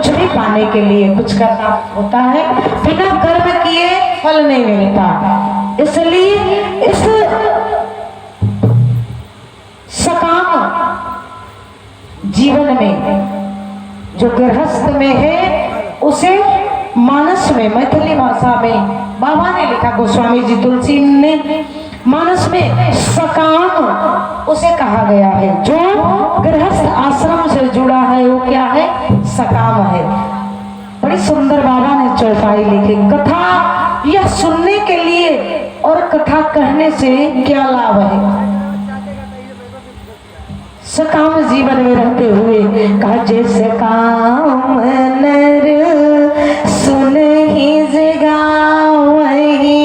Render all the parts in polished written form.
कुछ भी पाने के लिए कुछ करना होता है, बिना कर्म किए फल नहीं मिलता। इसलिए इस सकाम जीवन में जो गृहस्थ में है उसे मानस में, मैथिली भाषा में बाबा ने लिखा, गोस्वामी जी तुलसी ने, मानस में सकाम उसे कहा गया है। जो गृहस्थ आश्रम से जुड़ा है वो क्या है? सकाम है। बड़ी सुंदर बाबा ने चौपाई लिखी। कथा यह सुनने के लिए और कथा कहने से क्या लाभ है? सकाम जीवन में रहते हुए कहा, जैसे काम नर सुन ही जगा वही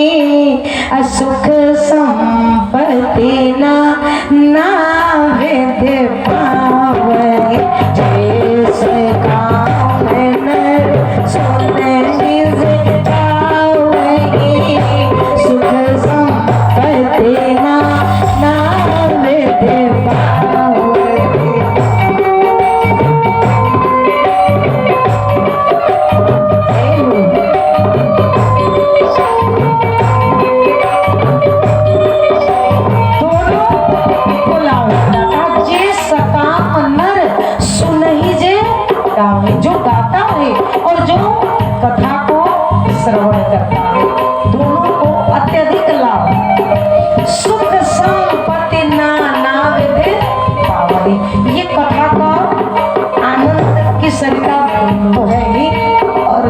असुख संपत्ति ना वेद पावई। जैसे काम नर सुन ही जगा वही सुख संपत्ति ना वेद पावई। जो गाता है और जो कथा को श्रवण करता है, दोनों को अत्यधिक लाभ। सुख संपत्ति ना वेदे पावई। ये कथा का आनंद की सरिता तो है ही, और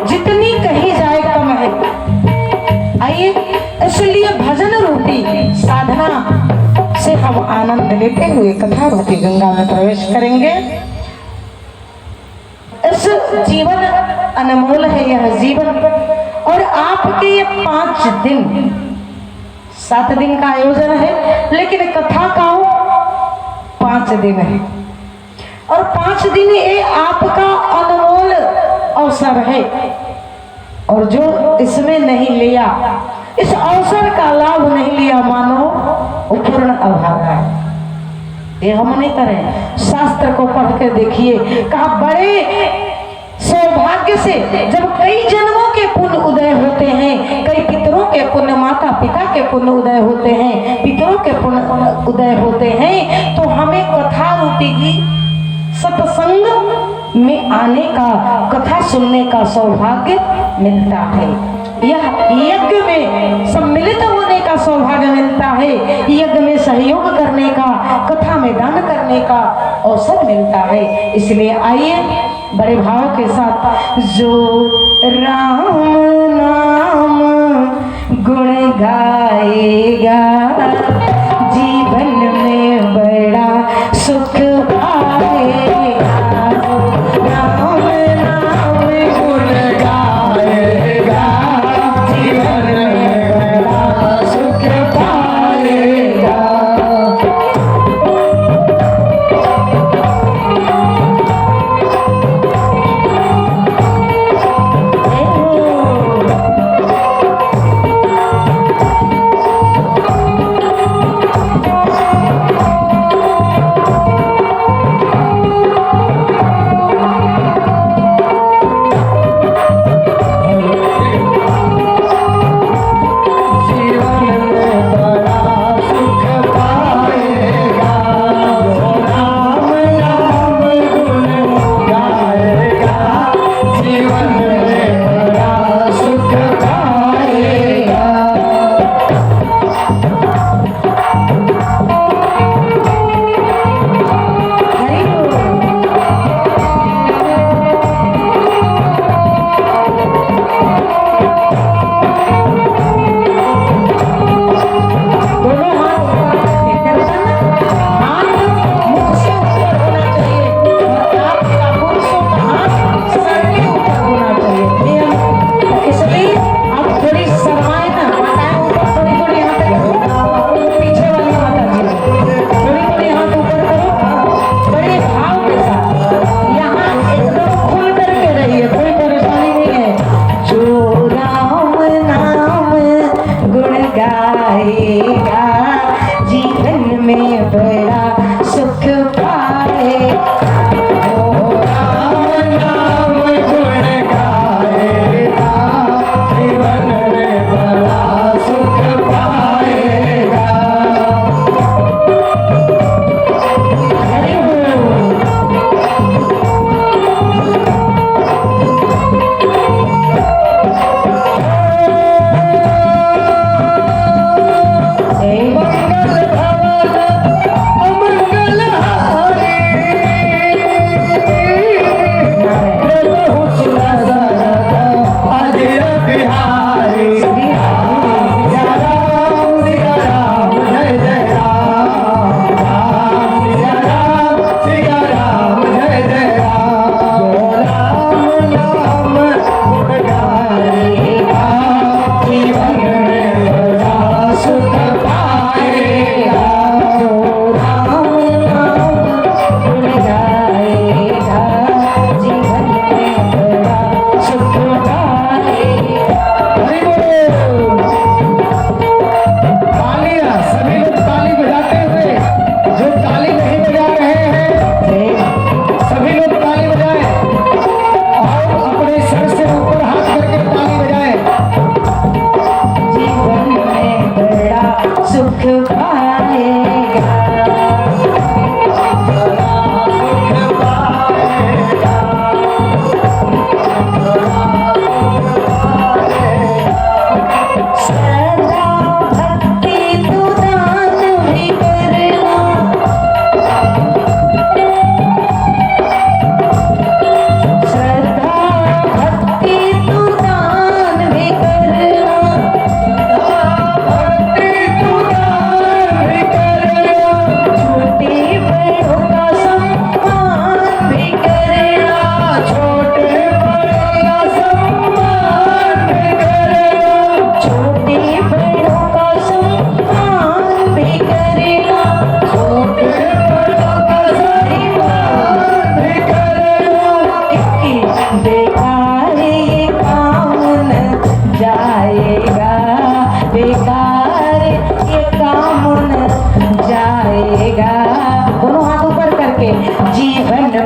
जितनी कही जाए कम है। आइए, इसलिए भजन रूपी साधना से हम आनंद लेते हुए कथा रूपी गंगा में प्रवेश करेंगे। इस जीवन अनमोल है यह जीवन, और आपके ये 5 दिन, 7 दिन का आयोजन है, लेकिन कथा का 5 दिन है, और 5 दिन ये आपका अनमोल अवसर है। और जो इसमें नहीं लिया, इस अवसर का लाभ नहीं लिया, मानो वो पूर्ण अभागा है। ये हम नहीं करें। शास्त्र को पढ़ के देखिए, कहा बड़े सौभाग्य से जब कई जन्मों के पुण्य उदय होते हैं, कई पितरों के पुण्य, माता पिता के पुण्य उदय होते हैं, पितरों के पुण्य उदय होते हैं, तो हमें कथा रूपी की सत्संग में आने का, कथा सुनने का सौभाग्य मिलता है। यह यज्ञ में सम्मिलित होने का सौभाग्य मिलता है, यज्ञ में सहयोग करने का, कथा में दान करने का अवसर मिलता है। इसलिए आइए बड़े भाव के साथ, जो राम नाम गुण गाएगा जीवन में बड़ा सुख पाएगा। राम नाम गुण गाएगा जीवन में बड़ा सुख पाएगा।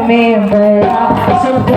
में बड़ा सुख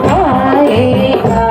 पाएगा,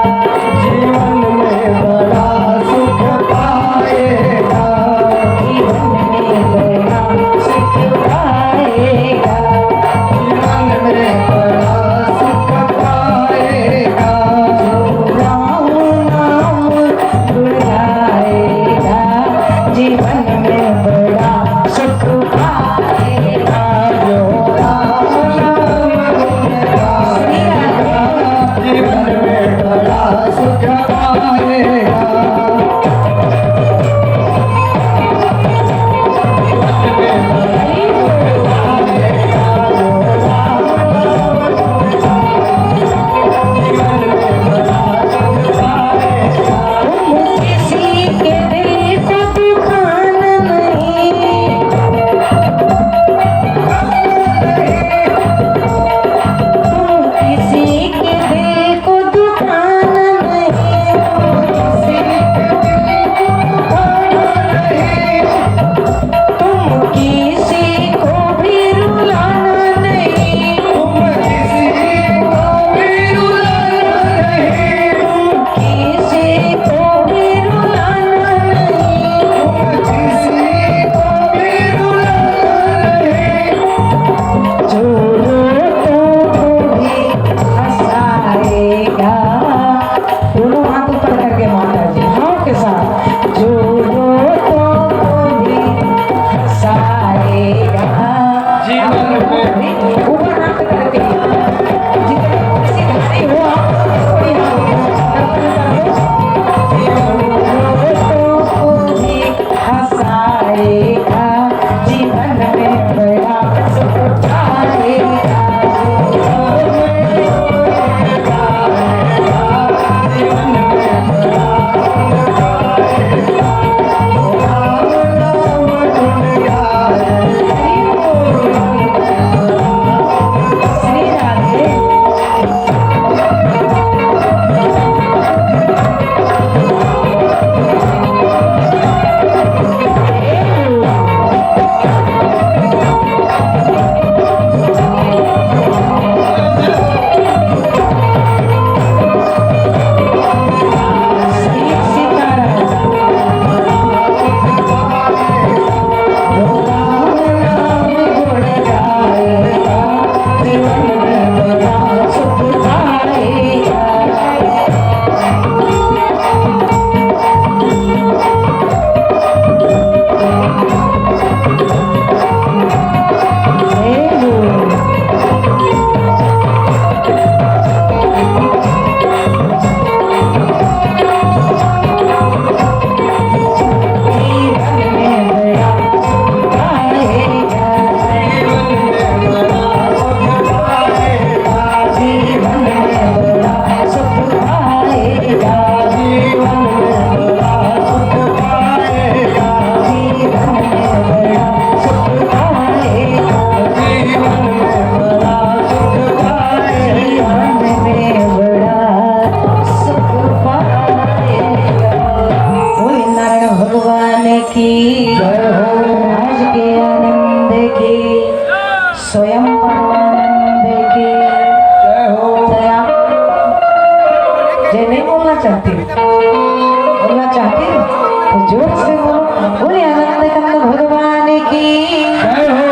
तो जोर से बोलो, बोले आनंद कंद भगवान की जय हो।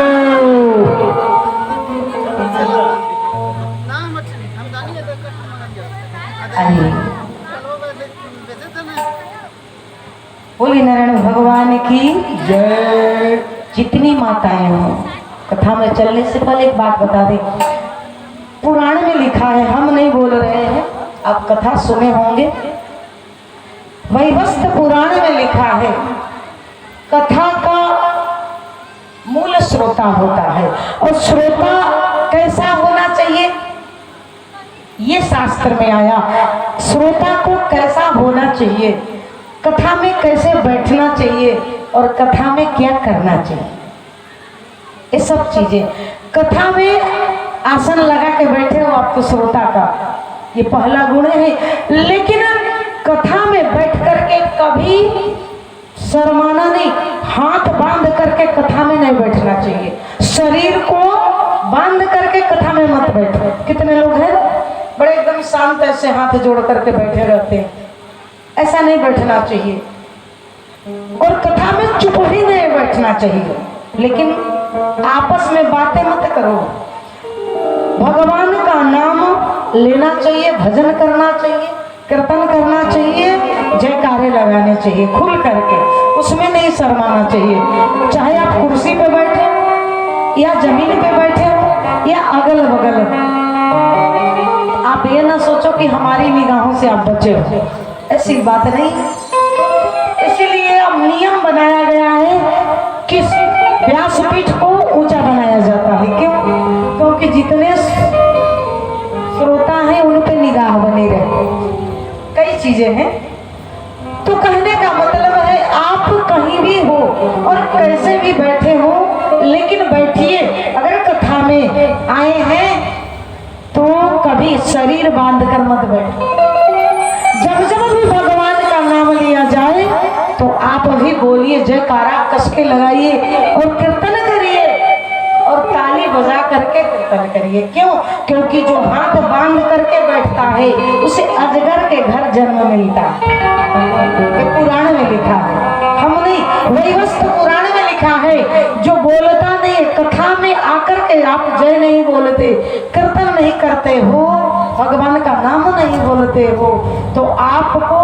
अरे बोले नारायण भगवान की जय। जितनी माताएं हो, कथा में चलने से पहले एक बात बता दें, पुराण में लिखा है, हम नहीं बोल रहे हैं, आप कथा सुने होंगे। वैवस्वत पुराण में लिखा है, कथा का मूल श्रोता होता है, और श्रोता कैसा होना चाहिए ये शास्त्र में आया। श्रोता को कैसा होना चाहिए, कथा में कैसे बैठना चाहिए, और कथा में क्या करना चाहिए, ये सब चीजें। कथा में आसन लगा के बैठे हो आपको श्रोता का, ये पहला गुण है। लेकिन कथा में बैठ करके कभी शर्माना नहीं, हाथ बांध करके कथा में नहीं बैठना चाहिए। शरीर को बांध करके कथा में मत बैठो। कितने लोग हैं बड़े एकदम शांत ऐसे हाथ जोड़ करके बैठे रहते हैं, ऐसा नहीं बैठना चाहिए। और कथा में चुप भी नहीं बैठना चाहिए, लेकिन आपस में बातें मत करो। भगवान का नाम लेना चाहिए, भजन करना चाहिए, कीर्तन करना चाहिए, जयकारे लगाने चाहिए खुल करके, उसमें नहीं शर्माना चाहिए। चाहे आप कुर्सी पे बैठे या जमीन पे बैठे हो या अगल बगल, आप ये ना सोचो कि हमारी निगाहों से आप बचे हो, ऐसी बात नहीं। इसीलिए अब नियम बनाया गया है कि व्यासपीठ को ऊंचा बनाया जाता है। क्यों? क्योंकि जितने श्रोता हैं उन पे निगाह बनी रहे, कई चीजें हैं। तो कहने का मतलब है आप कहीं भी हो और कैसे भी बैठे हो, लेकिन बैठिए। अगर कथा में आए हैं तो कभी शरीर बांध कर मत बैठो। जब जब भी भगवान का नाम लिया जाए तो आप भी बोलिए, जयकारा कस के लगाइए और कीर्तन करिए, और ताली बजा करके कीर्तन करिए। क्यों? क्योंकि जो हाथ बांध करके बैठता है उसे अजगर के घर जन्म मिलता है, ये पुराण में लिखा है, हम नहीं। वैवस्वत पुराण में लिखा है, जो बोलता नहीं, कथा में आकर के आप जय नहीं बोलते, कीर्तन नहीं करते हो, भगवान का नाम नहीं बोलते हो, तो आपको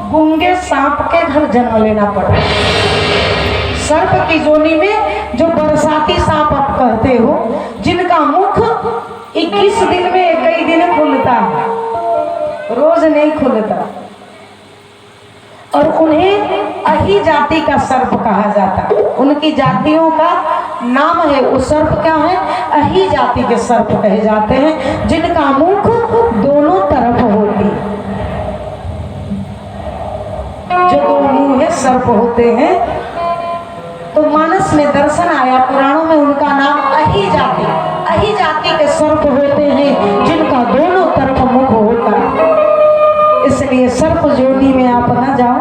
गूंगे सांप के घर जन्म लेना पड़ा। सर्प की जोनी में जो बरसाती सांप आप कहते हो, जिनका मुख 21 दिन में कई दिन खुलता है, रोज नहीं खुलता, और उन्हें अही जाति का सर्प कहा जाता है। उनकी जातियों का नाम है, वो सर्प क्या है? अही जाति के सर्प कहे जाते हैं, जिनका मुख दोनों तरफ होती है। जो दो मुंह सर्प होते हैं, तो मानस में दर्शन आया, पुराणों में उनका नाम अही जाति के सर्प होते हैं, जिनका दोनों तरफ मुख होता है। इसलिए सर्प जोनी में आप न जाओ,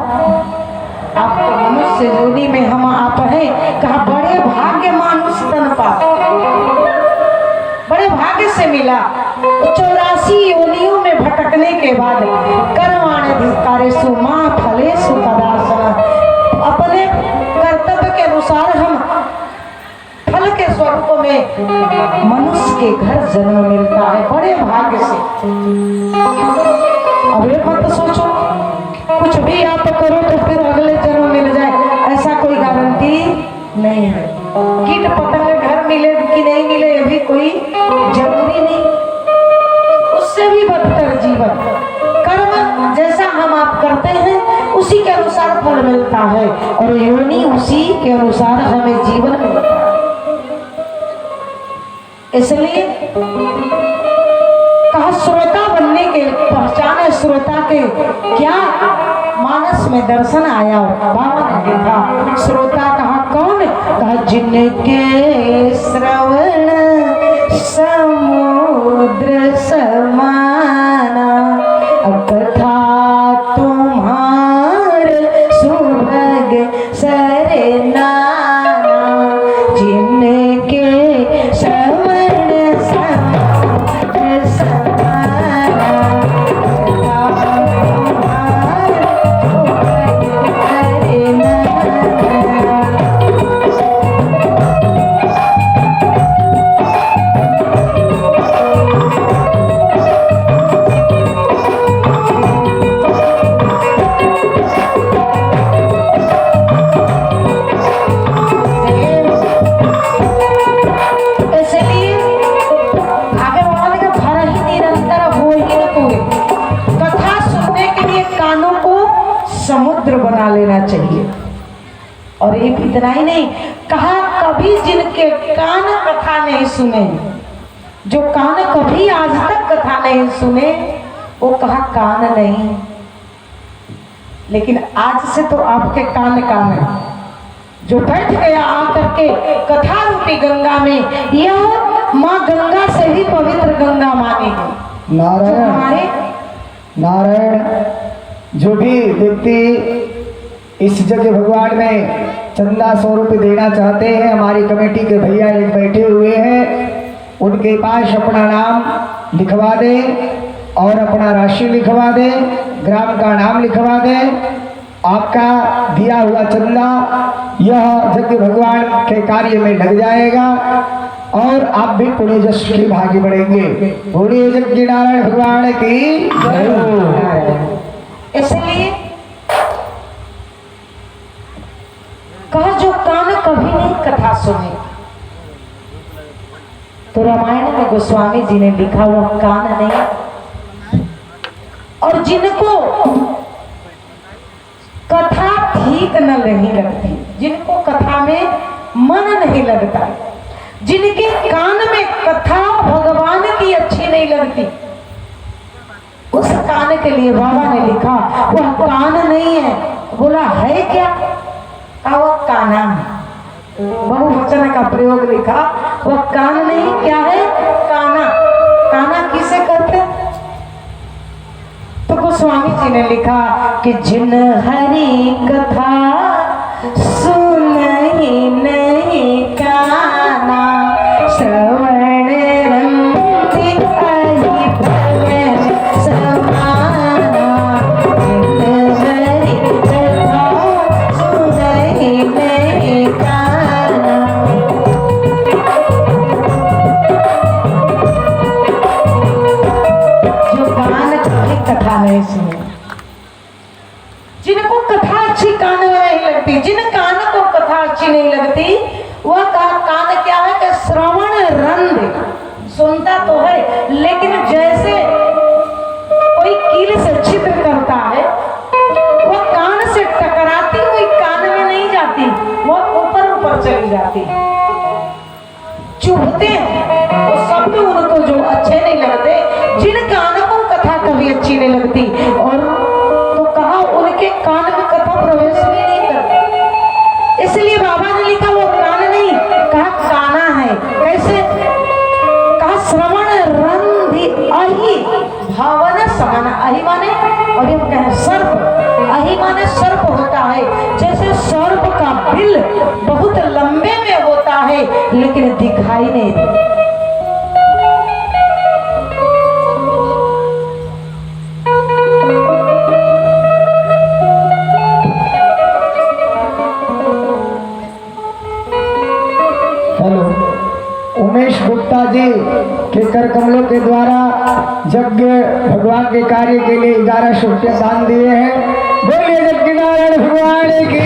आप तो मनुष्य जोनी में हम आप हैं। कहा बड़े भाग्य मानुष तन पा, बड़े भाग्य से मिला। 84 योनियों में भटकने के बाद कर्माणि धिक्कारेषु मां फलेषु कदाचन, अपने कर्तव्य के अनुसार हम फल के स्वरूप में मनुष्य के घर जन्म मिलता है, बड़े भाग्य से। अब ये मत सोचो कुछ भी आप करो तो फिर अगले जन्म मिल जाए, ऐसा कोई गारंटी नहीं है। कीट पतंग घर मिले कि नहीं मिले ये भी कोई जरूरी नहीं, उससे भी बदतर जीवन। कर्म जैसा हम आप करते हैं उसी के अनुसार फल मिलता है, और योनि उसी के अनुसार हमें जीवन मिलता है। इसलिए कहा श्रोता बनने के पहचान है, श्रोता के क्या मानस में दर्शन आया। बाबा ने देखा श्रोता, कहा कौन? कहा जिनके श्रवण समुद्र समाना, कथा तुम्हारे सुभग सरना, जिनके श्रवण समुद्र समाना, कथा तुम्हारे सुभग सरना। सुनाई नहीं। कहा कभी जिनके कान कथा नहीं सुने, जो कान कभी आज तक कथा नहीं सुने, वो कहा कान नहीं। लेकिन आज से तो आपके कान कान है। जो बैठ गया आकर के कथा रूपी गंगा में, यह माँ गंगा से ही पवित्र गंगा मानी गई। नारायण नारायण। जो भी व्यक्ति इस जगह भगवान में चंदा 100 रुपये देना चाहते हैं, हमारी कमेटी के भैया एक बैठे हुए हैं, उनके पास अपना नाम लिखवा दें और अपना राशि लिखवा दें, ग्राम का नाम लिखवा दें। आपका दिया हुआ चंदा यह यज्ञ भगवान के कार्य में लग जाएगा और आप भी पुण्य जश की भागी बढ़ेंगे। बोलिए यज्ञ नारायण भगवान की जय। इसलिए कहा जो कान कभी नहीं कथा सुने, तो रामायण में गोस्वामी जी ने लिखा वो कान नहीं। और जिनको कथा ठीक नहीं लगती, जिनको कथा में मन नहीं लगता, जिनके कान में कथा भगवान की अच्छी नहीं लगती, उस कान के लिए बाबा ने लिखा वह कान नहीं है। बोला है क्या? कहा वह काना है। बहुवचन का प्रयोग लिखा, वह कान नहीं, क्या है? काना। काना किसे कहते? तो गोस्वामी जी ने लिखा कि जिन हरि कथा सुनहि नहीं काना, श्रवण रंति अहि भवन समाना। जिन हरि कथा सुनहि नहीं काना। जो कान की कथा नहीं सुने, जिनको कथा अच्छी कान में नहीं लगती, जिन कान को कथा अच्छी नहीं लगती, वह कान क्या है कि श्रवण रंध सुनता तो है, लेकिन जैसे कोई कील से छिद्र करता है, वह कान से टकराती हुई कान में नहीं जाती, वह ऊपर ऊपर चली जाती, चुभते हैं वो शब्द उनको जो अच्छे नहीं लगते। जिन कान को कथा कभी अच्छी नहीं लगती, और तो कहा उनके कान में कथा प्रवेश भी नहीं करती। इसलिए बाबा ने लिखा वो कान नहीं, कहा काना है। कैसे? कहा श्रवण रंधि अहि भावन समान। अहि माने, और हम कहें सर्प, अहि माने सर्प होता है। जैसे सर्प का बिल बहुत लंबे में होता है लेकिन दिखाई नहीं देता। उमेश गुप्ता जी के कर कमलों के द्वारा यज्ञ भगवान के कार्य के लिए 1100 रुपये दान दिए हैं। बोलिए यज्ञ नारायण भगवान की।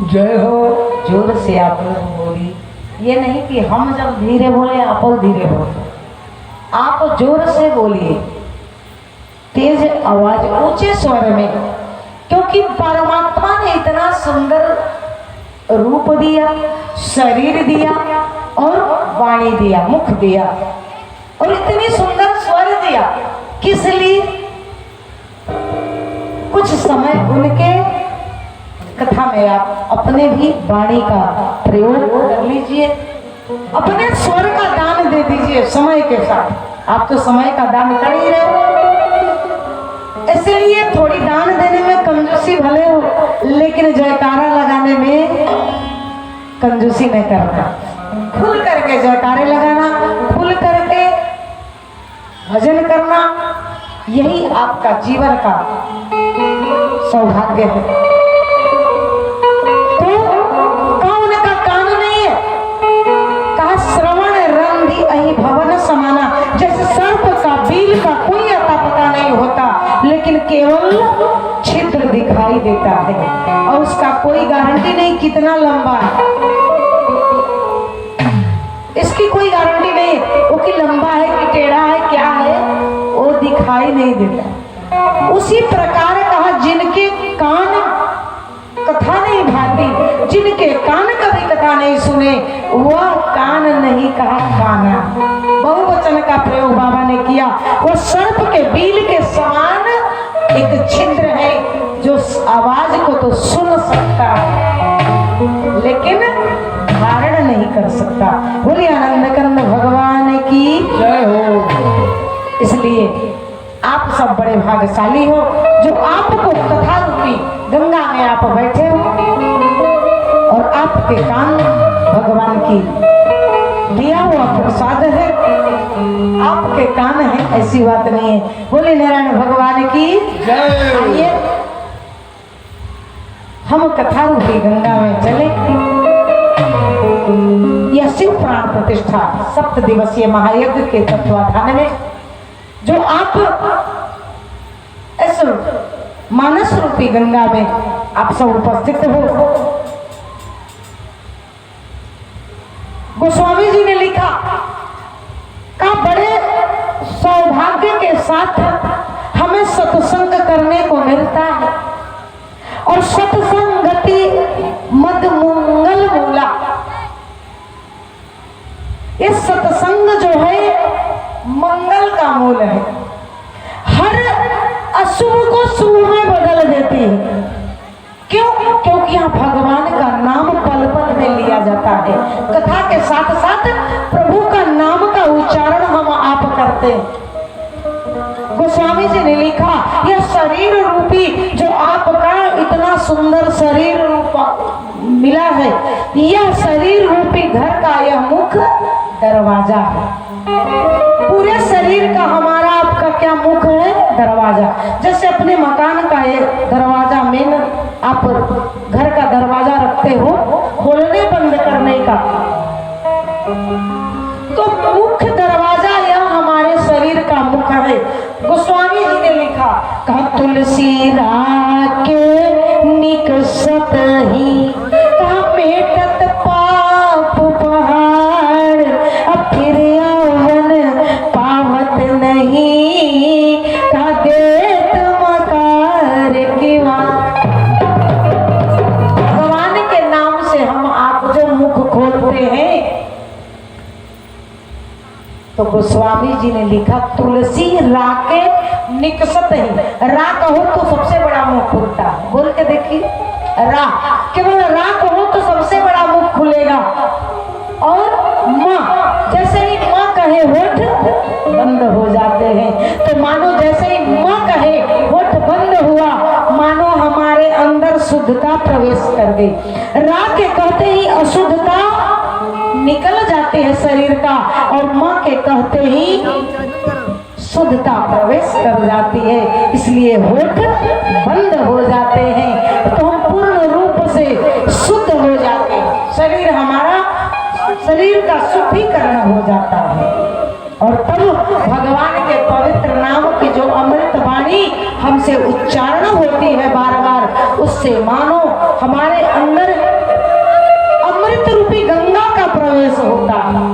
जय हो। जोर से आप लोग बोली, ये नहीं कि हम जब धीरे बोले आप धीरे बोले, आप जोर से बोलिए, तेज आवाज ऊंचे स्वर में, क्योंकि परमात्मा ने इतना सुंदर रूप दिया, शरीर दिया और वाणी दिया, मुख दिया, और इतनी सुंदर स्वर दिया। किस लिए? कुछ समय उनके कथा में आप अपने भी वाणी का प्रयोग कर लीजिए, अपने स्वर का दान दे दीजिए समय के साथ। आप तो समय का दान कर ही रहे हो, इसलिए थोड़ी दान देने में कंजूसी भले हो, लेकिन जयकारा लगाने में कंजूसी नहीं करना, खुल करके जयकारे लगाना, खुल करके भजन करना, यही आपका जीवन का सौभाग्य है। तो कौन का कान नहीं है, कहा श्रवण रंधि अहि भवन समाना। जैसे सर्प का बील का कोई अता पता नहीं होता, लेकिन केवल छिद्र दिखाई देता है और उसका कोई गारंटी नहीं कितना लंबा है, इसकी कोई गारंटी नहीं वो कि लंबा है कि टेढ़ा है, क्या है वो दिखाई नहीं देता। उसी प्रकार कहा जिनके कान कथा नहीं भाती, जिनके कान कभी कथा नहीं सुने, वह कान नहीं कहा काना। बहुवचन का प्रयोग बाबा ने किया। वह सर्प के बील के समान एक छिद्र है जो आवाज को तो सुन सकता है लेकिन धारण नहीं कर सकता। बोलिए आनंद कंद भगवान की जय हो। इसलिए आप सब बड़े भाग्यशाली हो जो आपको कथा रूपी गंगा में आप बैठे हो और आपके कान भगवान की दिया हुआ प्रसाद है, आपके कान है, ऐसी बात नहीं है। बोले नारायण भगवान की जय। आइए हम कथा रूपी गंगा में चले। यह शिव प्राण प्रतिष्ठा 7 दिवसीय महायज्ञ के तत्वाधान में जो आप इस मानस रूपी गंगा में आप सब उपस्थित हो। गोस्वामी जी ने लिखा का बड़े सौभाग्य के साथ हमें सत्संग करने को मिलता है और सत्संगति मद मंगल मूला। ये सत्संग जो है मंगल का मूल है, हर अशुभ को शुभ में बदल देती है। क्यों? क्योंकि यहाँ भगवान का नाम पल पल में लिया जाता है। कथा के साथ साथ प्रभु का नाम का उच्चारण हम आप करते हैं। गोस्वामी जी ने लिखा यह शरीर रूपी जो आपका इतना सुंदर शरीर रूपा मिला है, यह शरीर रूपी घर का यह मुख दरवाजा है। पूरे शरीर का हमारा आपका क्या मुख है? दरवाजा। जैसे अपने मकान का एक दरवाजा मेन आप घर का दरवाजा रखते हो खोलने बंद करने का, तो मुख्य दरवाजा यह हमारे शरीर का मुख है। गोस्वामी जी ने लिखा कहा तुलसी राके निकसत ही कहा मेटत पाप पहाड़, अब फिर यौवन पावत नहीं कहा देत मकार की बात। भगवान के नाम से हम आप जो मुख खोलते हैं, तो गोस्वामी जी ने लिखा तुलसी राके निकसत ही। रा कहो तो सबसे बड़ा मुख खुलता है, बोल के देखिए रा, केवल रा कहो तो सबसे बड़ा मुख खुलेगा। और माँ जैसे ही माँ कहे होठ बंद हो जाते हैं, तो मानो जैसे ही माँ कहे होठ बंद हुआ, मानो हमारे अंदर शुद्धता प्रवेश कर गई। रा के कहते ही अशुद्धता निकल जाती है शरीर का, और माँ के कहते ही शुद्धता प्रवेश कर जाती है। इसलिए होठ बंद हो जाते हैं तो हम पूर्ण रूप से शुद्ध हो जाते हैं। शरीर हमारा शरीर का शुद्धिकरण हो जाता है, और तब भगवान के पवित्र नाम की जो अमृत वाणी हमसे उच्चारण होती है बार बार, उससे मानो हमारे अंदर अमृत रूपी गंगा का प्रवेश होता है।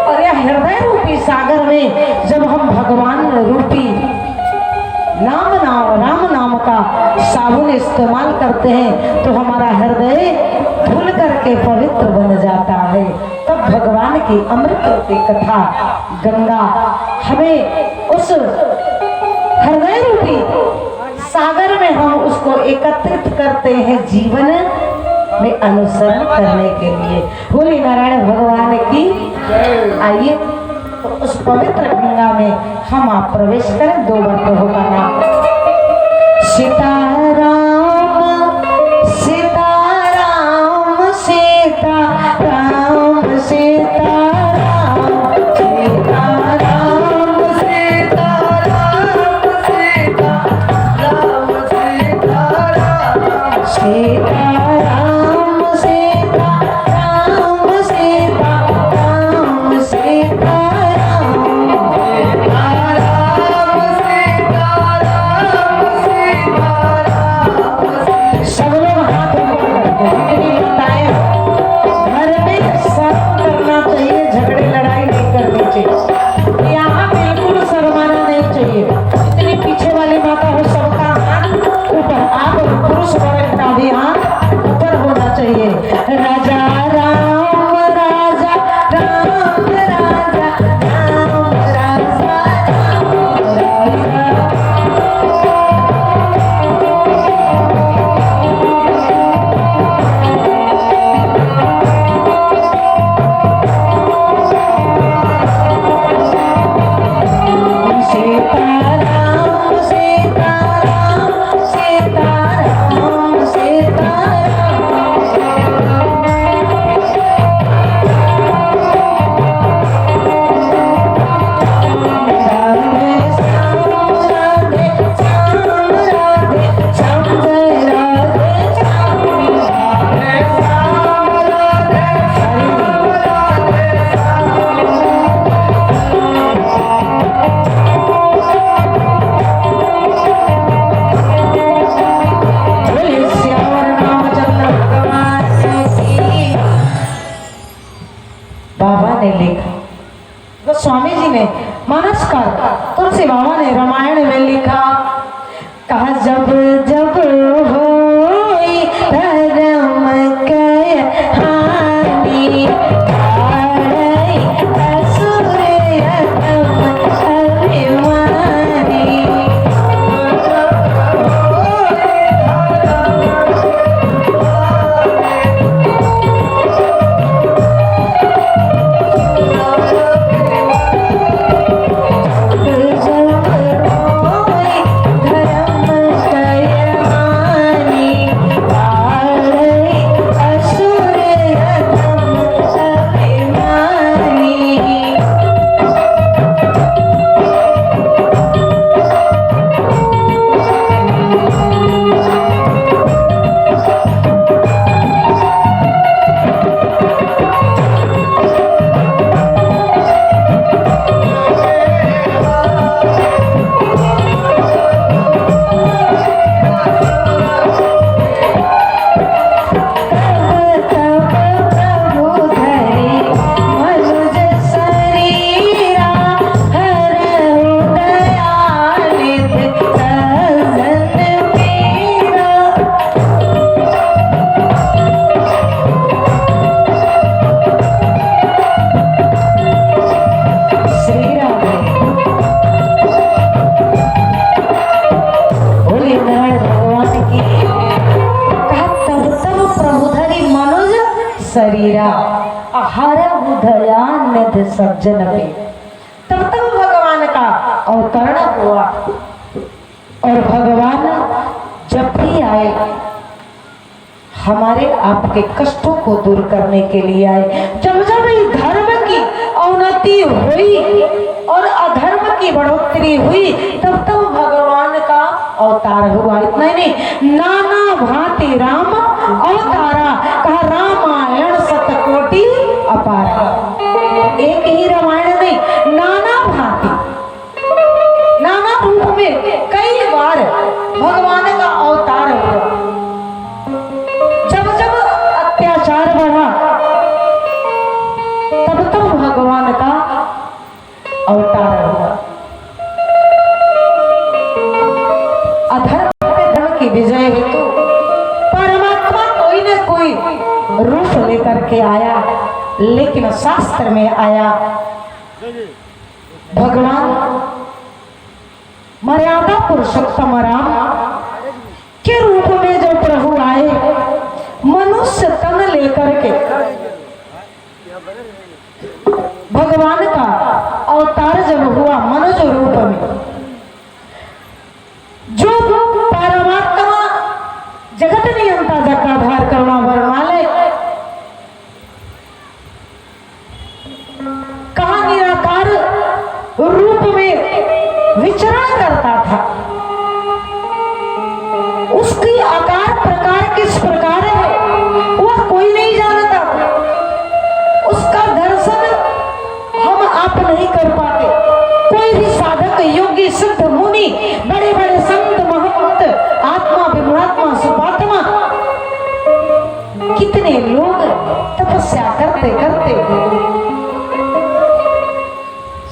और यह हृदय रूपी सागर में जब हम भगवान रूपी राम नाम का साबुन इस्तेमाल करते हैं, तो हमारा हृदय धुल करके पवित्र बन जाता है। तब भगवान की अमृत रूपी कथा गंगा हमें उस हृदय रूपी सागर में हम उसको एकत्रित करते हैं जीवन में अनुसरण करने के लिए। बोले नारायण भगवान की। आइए तो उस पवित्र गंगा में हम आप प्रवेश करें। 2 बार प्रभु का नाम सीताराम ने मानसकार तुलसी बाबा ने रामायण में लिखा, कहा जब जब होई धर्म कय हानि, आए असुर अधम अभिमानी। शरीरा हर बुधया निध सज्जन पे। तब तब भगवान का अवतरण हुआ और भगवान जब भी आए हमारे आपके कष्टों को दूर करने के लिए आए। जब जब इस धर्म की अवनति हुई और अधर्म की बढ़ोतरी हुई तब तब भगवान का अवतार हुआ। इतना ही नहीं, नाना भांति राम अवतारा, कहा रामायण शतकोटि अपारा। एक ही रामायण नहीं, नाना भांति नाना रूप में कई बार भगवान का अवतार हुआ। जब जब अत्याचार बढ़ा तब तब भगवान का अवतार हुआ। अधर्म पे धर्म की विजय हेतु परमात्मा कोई न कोई रूप लेकर के आया, लेकिन शास्त्र में आया भगवान मर्यादा पुरुषोत्तम राम के रूप में जो प्रभु आए, मनुष्य तन लेकर के भगवान का अवतार जब हुआ मनुष्य रूप में, जो परमात्मा जगत नियंता जगदाधार करुणा वर्मालय कहा निराकार रूप में विचरण करता था। उसकी आकार प्रकार किस प्रकार है वह कोई नहीं जानता। उसका दर्शन हम आप नहीं कर पाते। कोई भी साधक योगी सिद्ध मुनि बड़े बड़े संत महंत आत्मा विमलात्मा सुपात्मा कितने लोग तपस्या करते करते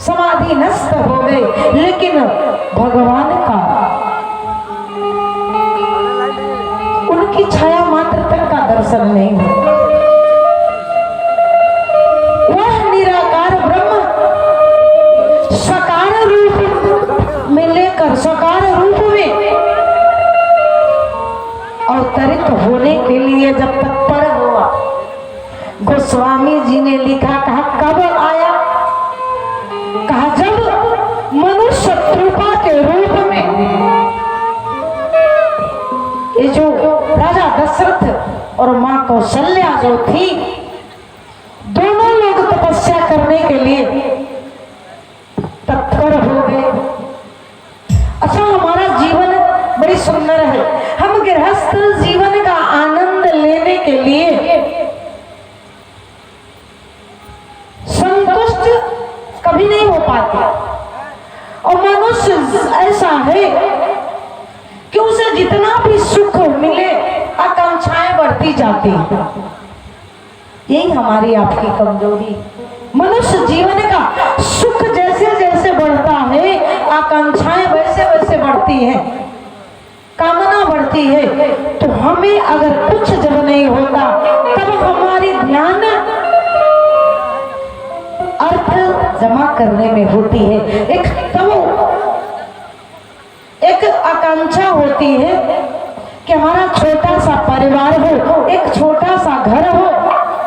समाधि नष्ट हो गए, लेकिन भगवान का उनकी छाया मात्र तक का दर्शन नहीं हुआ। वह निराकार ब्रह्म साकार रूप में लेकर साकार रूप में अवतरित होने के लिए जब तत्पर हुआ, गोस्वामी जी ने लिखा, कहा कब आया? कहा जब मनुष्य कृपा के रूप में ये जो राजा दशरथ और मां कौशल्या जो थी, दोनों लोग तपस्या करने के लिए तत्पर हो गए। अच्छा, हमारा जीवन बड़ी सुंदर है। हम गृहस्थ जीवन का आनंद लेने के लिए संतुष्ट कभी नहीं हो पाते, और मनुष्य ऐसा है कि उसे जितना भी सुख मिले आकांक्षाएं बढ़ती जाती हैं। यही हमारी आपकी कमजोरी। मनुष्य जीवन का सुख जैसे आकांक्षाएं वैसे वैसे बढ़ती हैं, कामना बढ़ती है। तो हमें अगर कुछ जब नहीं होता तब हमारी ध्यान अर्थ जमा करने में होती है। एक आकांक्षा होती है कि हमारा छोटा सा परिवार हो, एक छोटा सा घर हो,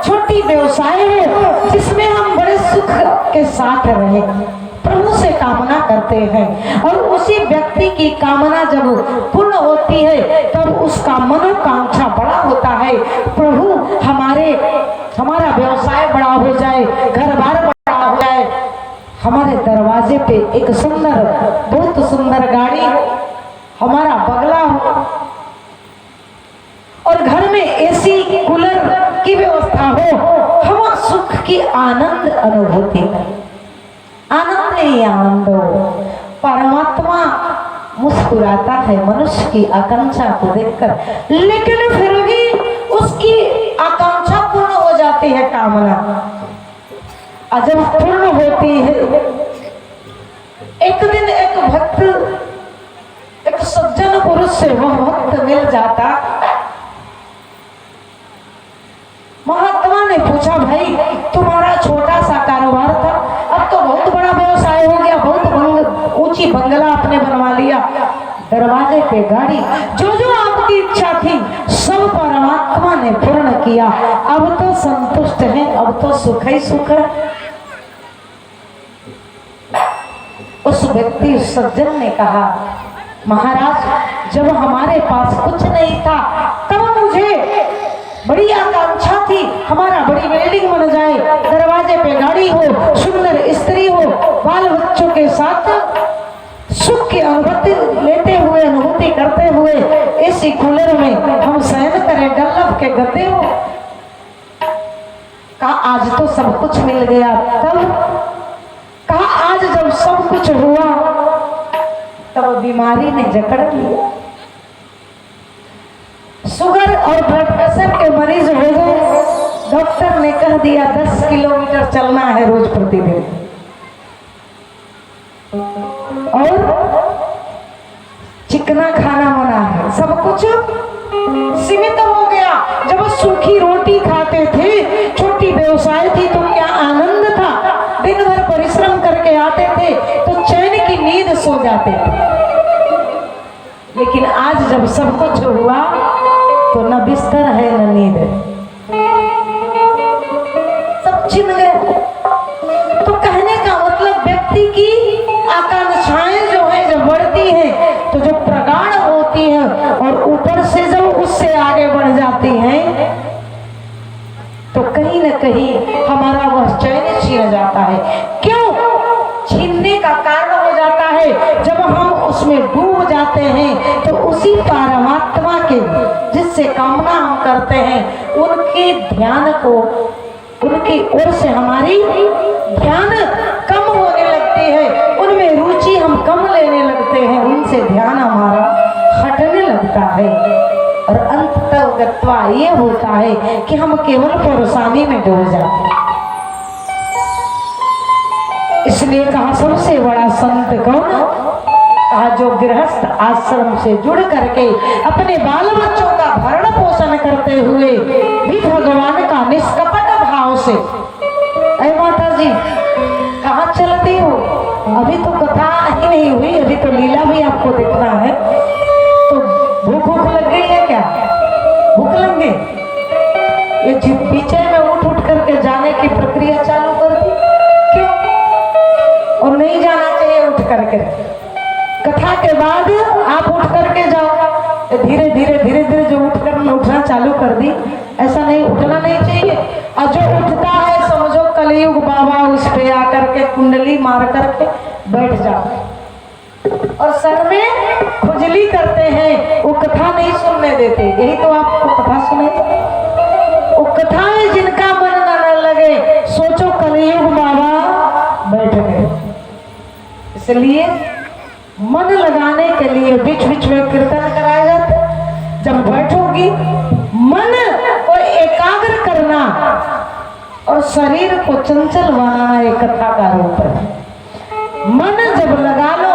छोटी व्यवसाय हो जिसमें हम बड़े सुख के साथ रहें, प्रभु से कामना करते हैं। और उसी व्यक्ति की कामना जब पूर्ण होती है तब उसका मनोकांक्षा बड़ा होता है, प्रभु हमारा व्यवसाय बड़ा हो जाए, घर बार बड़ा हो जाए, हमारे दरवाजे पे एक सुंदर, बहुत सुंदर गाड़ी हो, हमारा बंगला हो और घर में एसी कूलर की व्यवस्था हो, हम सुख की आनंद अनुभूति करें, आनंद ही आनंद हो। परमात्मा मुस्कुराता है मनुष्य की आकांक्षा को देखकर, लेकिन फिर भी उसकी आकांक्षा पूर्ण हो जाती है, कामना जब पूर्ण होती है। एक दिन एक भक्त, एक सज्जन पुरुष से वह भक्त मिल जाता। महात्मा ने पूछा, भाई तुम्हारा छोटा सा कारोबार था, अब तो बहुत बड़ा व्यवसाय हो गया, बहुत ऊंची बंगला आपने बनवा लिया, दरवाजे पे गाड़ी, जो जो आपकी इच्छा थी सब परमात्मा ने पूर्ण किया, अब तो संतुष्ट है, अब तो सुख ही सुख है। उस व्यक्ति, उस सज्जन ने कहा, महाराज जब हमारे पास कुछ नहीं था तब मुझे बड़ी आकांक्षा थी, हमारा बड़ी बिल्डिंग बन जाए, दरवाजे पे गाड़ी हो, सुंदर स्त्री हो, बाल बच्चों के साथ सुख की अनुभूति लेते हुए, अनुभूति करते हुए इसी कूलर में हम शयन करें, डल्लभ के गद्दे हो। कहा आज तो सब कुछ मिल गया। तब कहा आज जब सब कुछ हुआ तब बीमारी ने जकड़ लिया, शुगर और ब्लड प्रेशर के मरीज हो गए। डॉक्टर ने कह दिया 10 किलोमीटर चलना है रोज प्रतिदिन, और चिकना खाना मना है, सब कुछ सीमित हो गया। जब सूखी रोटी खाते थे, छोटी व्यवसाय थी तो क्या आनंद था, दिन भर परिश्रम करके आते थे तो चैन की नींद सो जाते थे। लेकिन आज जब सब कुछ हुआ तो न बिस्तर है न नींद है, सब छिन गए। तो कहने का मतलब व्यक्ति की आकांक्षाएं जो है जब बढ़ती हैं तो जो प्रगाढ़ होती है और ऊपर से जब उससे आगे बढ़ जाती हैं तो कहीं न कहीं हमारा वह चैन छीन जाता है। क्यों छीनने का कारण हो जाता है? जब हम उसमें डूब जाते हैं तो उसी परमात्मा के जिससे कामना हम करते हैं उनके ध्यान को, उनकी ओर से हमारी ध्यान कम होने लगती है, उनमें रुचि हम कम लेने लगते हैं, उनसे ध्यान हमारा हटने लगता है और अंततः गत्वा ये होता है कि हम केवल परेशानी में डूब जाते हैं। इसलिए कहा सबसे बड़ा संत कौन? कहा जो गृहस्थ आश्रम से जुड़ करके अपने बाल बच्चों का भरण पोषण करते हुए भी भगवान का निष्कपट भाव से, अरे माता जी कहाँ चलती हो, अभी तो कथा ही नहीं हुई, अभी तो लीला भी आपको देखना है, तो भूख लग गई है क्या? भूख लगे ये पीछे में उठ करके जाने की प्रक्रिया चालू कर दी, क्यों? और नहीं जाना चाहिए उठ करके, कथा के बाद आप उठ करके जाओ, धीरे धीरे जो उठना चालू कर दी, ऐसा नहीं, उठना नहीं चाहिए। और जो उठता है समझो कलयुग बाबा उस पे आकर के कुंडली मार करके बैठ जाओ और सर में खुजली करते हैं, वो कथा नहीं सुनने देते। यही तो आपको कथा सुने, वो कथा है जिनका मन न लगे, सोचो कलयुग बाबा बैठ गए। इसलिए मन लगाने के लिए बीच बीच में कीर्तन कराए जाते। जब बैठोगी मन को एकाग्र करना और शरीर को चंचल बनाना एक कथा का रूप है। मन जब लगा लो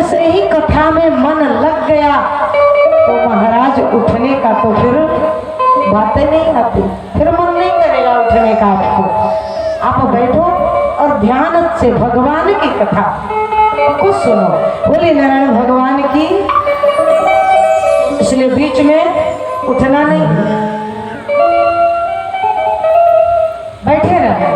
जैसे ही कथा में मन लग गया तो महाराज उठने का तो फिर बातें नहीं आती, फिर मन नहीं करेगा उठने का आपको। आप बैठो और ध्यान से भगवान की कथा को सुनो। बोले नारायण भगवान की। इसलिए बीच में उठना नहीं, बैठे रहना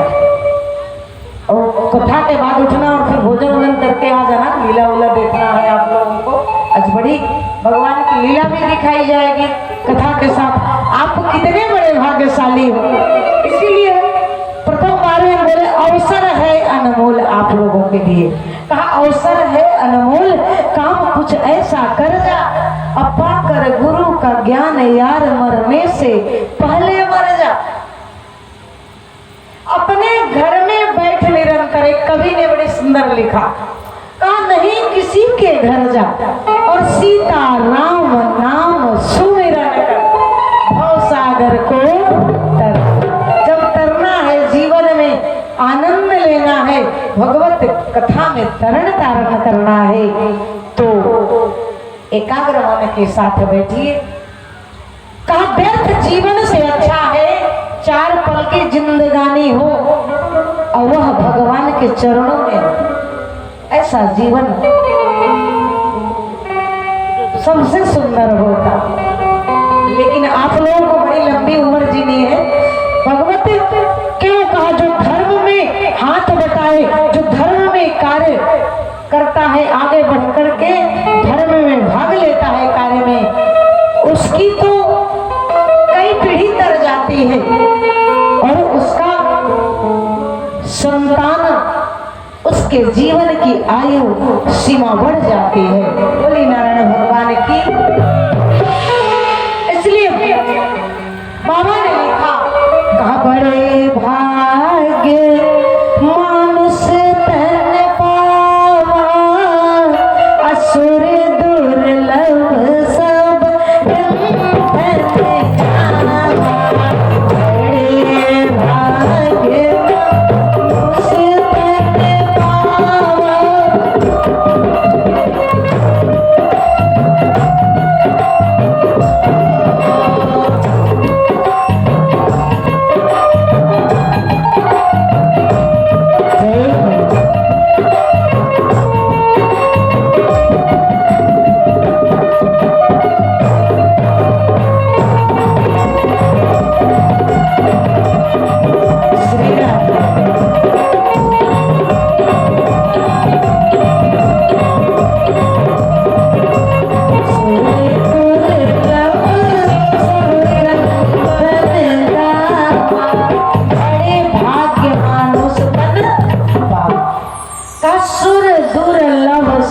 और कथा के बाद उठना और फिर भोजन वोजन करके आ जाना। लीला उला देखना है आप लोगों को। आज बड़ी भगवान की लीला भी दिखाई जाएगी कथा के साथ। आप कितने बड़े भाग्यशाली हो। इसीलिए प्रथम बार में बोले अवसर है अनमोल आप लोगों के लिए। कहा अवसर है अनमोल, काम कुछ ऐसा कर जा, अपा कर गुरु का ज्ञान यार, मरने से पहले मर जा। अपने घर में बैठ निरंतर, एक कवि ने बड़ी सुंदर लिखा, कहा नहीं किसी के घर जा और सीता राम नाम सुमिरन कर, भव सागर को तर। जब तरना है जीवन में, आनंद लेना है, भगवत कथा में तरण तारण करना है, तो एकाग्र मन के साथ बैठिए। कहा व्यर्थ जीवन से अच्छा है 4 पल की जिंदगानी हो और वह भगवान के चरणों में। ऐसा जीवन सबसे सुंदर होता। लेकिन आप लोगों को बड़ी लंबी उम्र जीनी है। भगवत क्यों कहा जो धर्म में हाथ बटाए, जो धर्म में कार्य करता है, आगे बढ़ करके धर्म में भाग लेता है कार्य में, उसकी तो कई पीढ़ी तर जाती है और उसका संतान, उसके जीवन की आयु सीमा बढ़ जाती है। बोली नारायण भगवान की। इसलिए बाबा ने लिखा, कहा बड़े भाग्य मानुष तन पावा, असुर दुर्लभ सब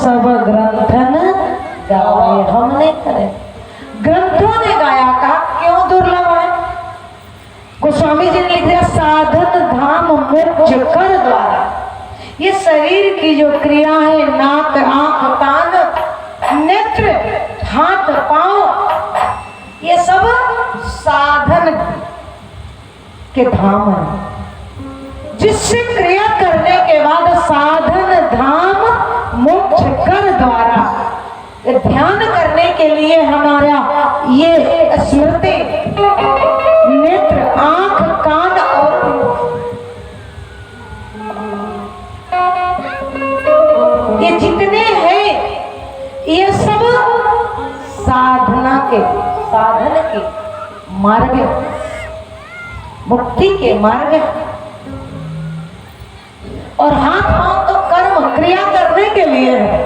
सब ग्रंथन गाए। हमने करे, ग्रंथों ने गाया। कहा क्यों दुर्लभ है? गोस्वामी जी ने लिख दिया, साधन धाम मोक्ष कर द्वारा। ये शरीर की जो क्रिया है, नाक आंख कान नेत्र हाथ पांव, ये सब साधन के धाम है। जिससे क्रिया करने के बाद साधन धाम मोक्ष कर द्वारा, ध्यान करने के लिए हमारा ये स्मृति, नेत्र आंख कान और ये जितने हैं, ये सब साधना के, साधन के मार्ग, मुक्ति के मार्ग। और हाथ पांव तो कर्म क्रिया करने के लिए है।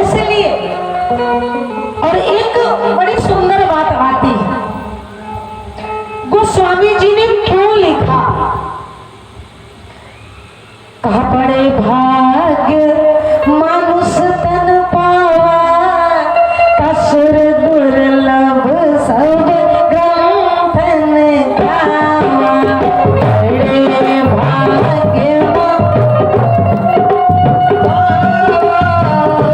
इसलिए और एक बड़ी सुंदर बात आती है, गोस्वामी जी ने क्यों लिखा, कहा बड़े भाग्य मानुष तन पावा, कसुर दुर्लभ सब ग्रंथन गावा। बड़े भाग्य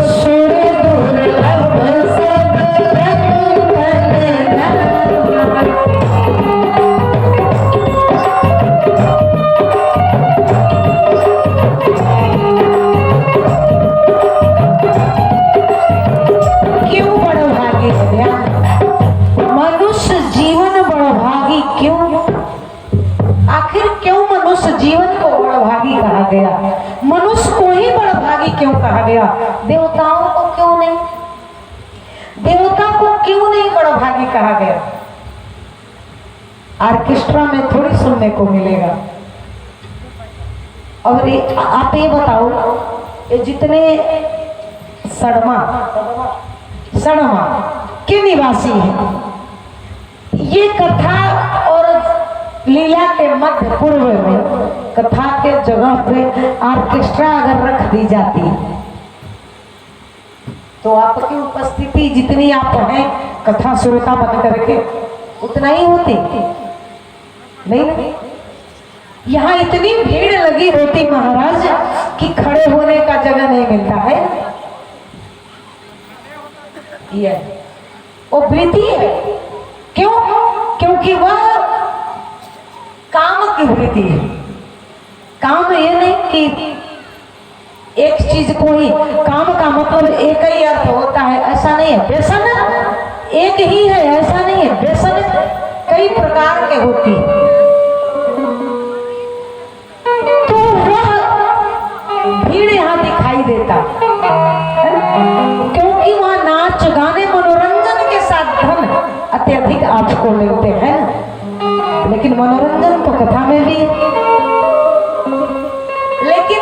सुर दुर्लभ सब ग्रंथन गावा। मनुष्य जीवन बड़भागी क्यों? आखिर क्यों मनुष्य जीवन को बड़भागी कहा गया? मनुष्य को ही बड़भागी क्यों कहा गया? देवताओं को क्यों नहीं? देवता को क्यों नहीं बड़भागी कहा गया? ऑर्केस्ट्रा में थोड़ी सुनने को मिलेगा। और आप ये बताओ, ये जितने सड़मा के निवासी हैं, ये कथा और लीला के मध्य पूर्व में कथा के जगह पे ऑर्केस्ट्रा अगर रख दी जाती तो आपकी उपस्थिति जितनी आप हैं कथा श्रोता बन करके उतना ही होती नहीं। यहाँ इतनी भीड़ लगी होती महाराज कि खड़े होने का जगह नहीं मिलता है। ये वो वृत्ति है। क्यों? क्योंकि वह काम की वृत्ति है। काम ये नहीं कि एक चीज को ही, काम का मतलब एक ही अर्थ होता है ऐसा नहीं है। व्यसन एक ही है ऐसा नहीं है। व्यसन कई प्रकार के होती है। तो वह भीड़ यहाँ दिखाई देता है क्योंकि वहाँ नाच गाने मनोरंजन के साधन अत्यधिक आपको मिलते हैं। लेकिन मनोरंजन तो कथा में भी है, लेकिन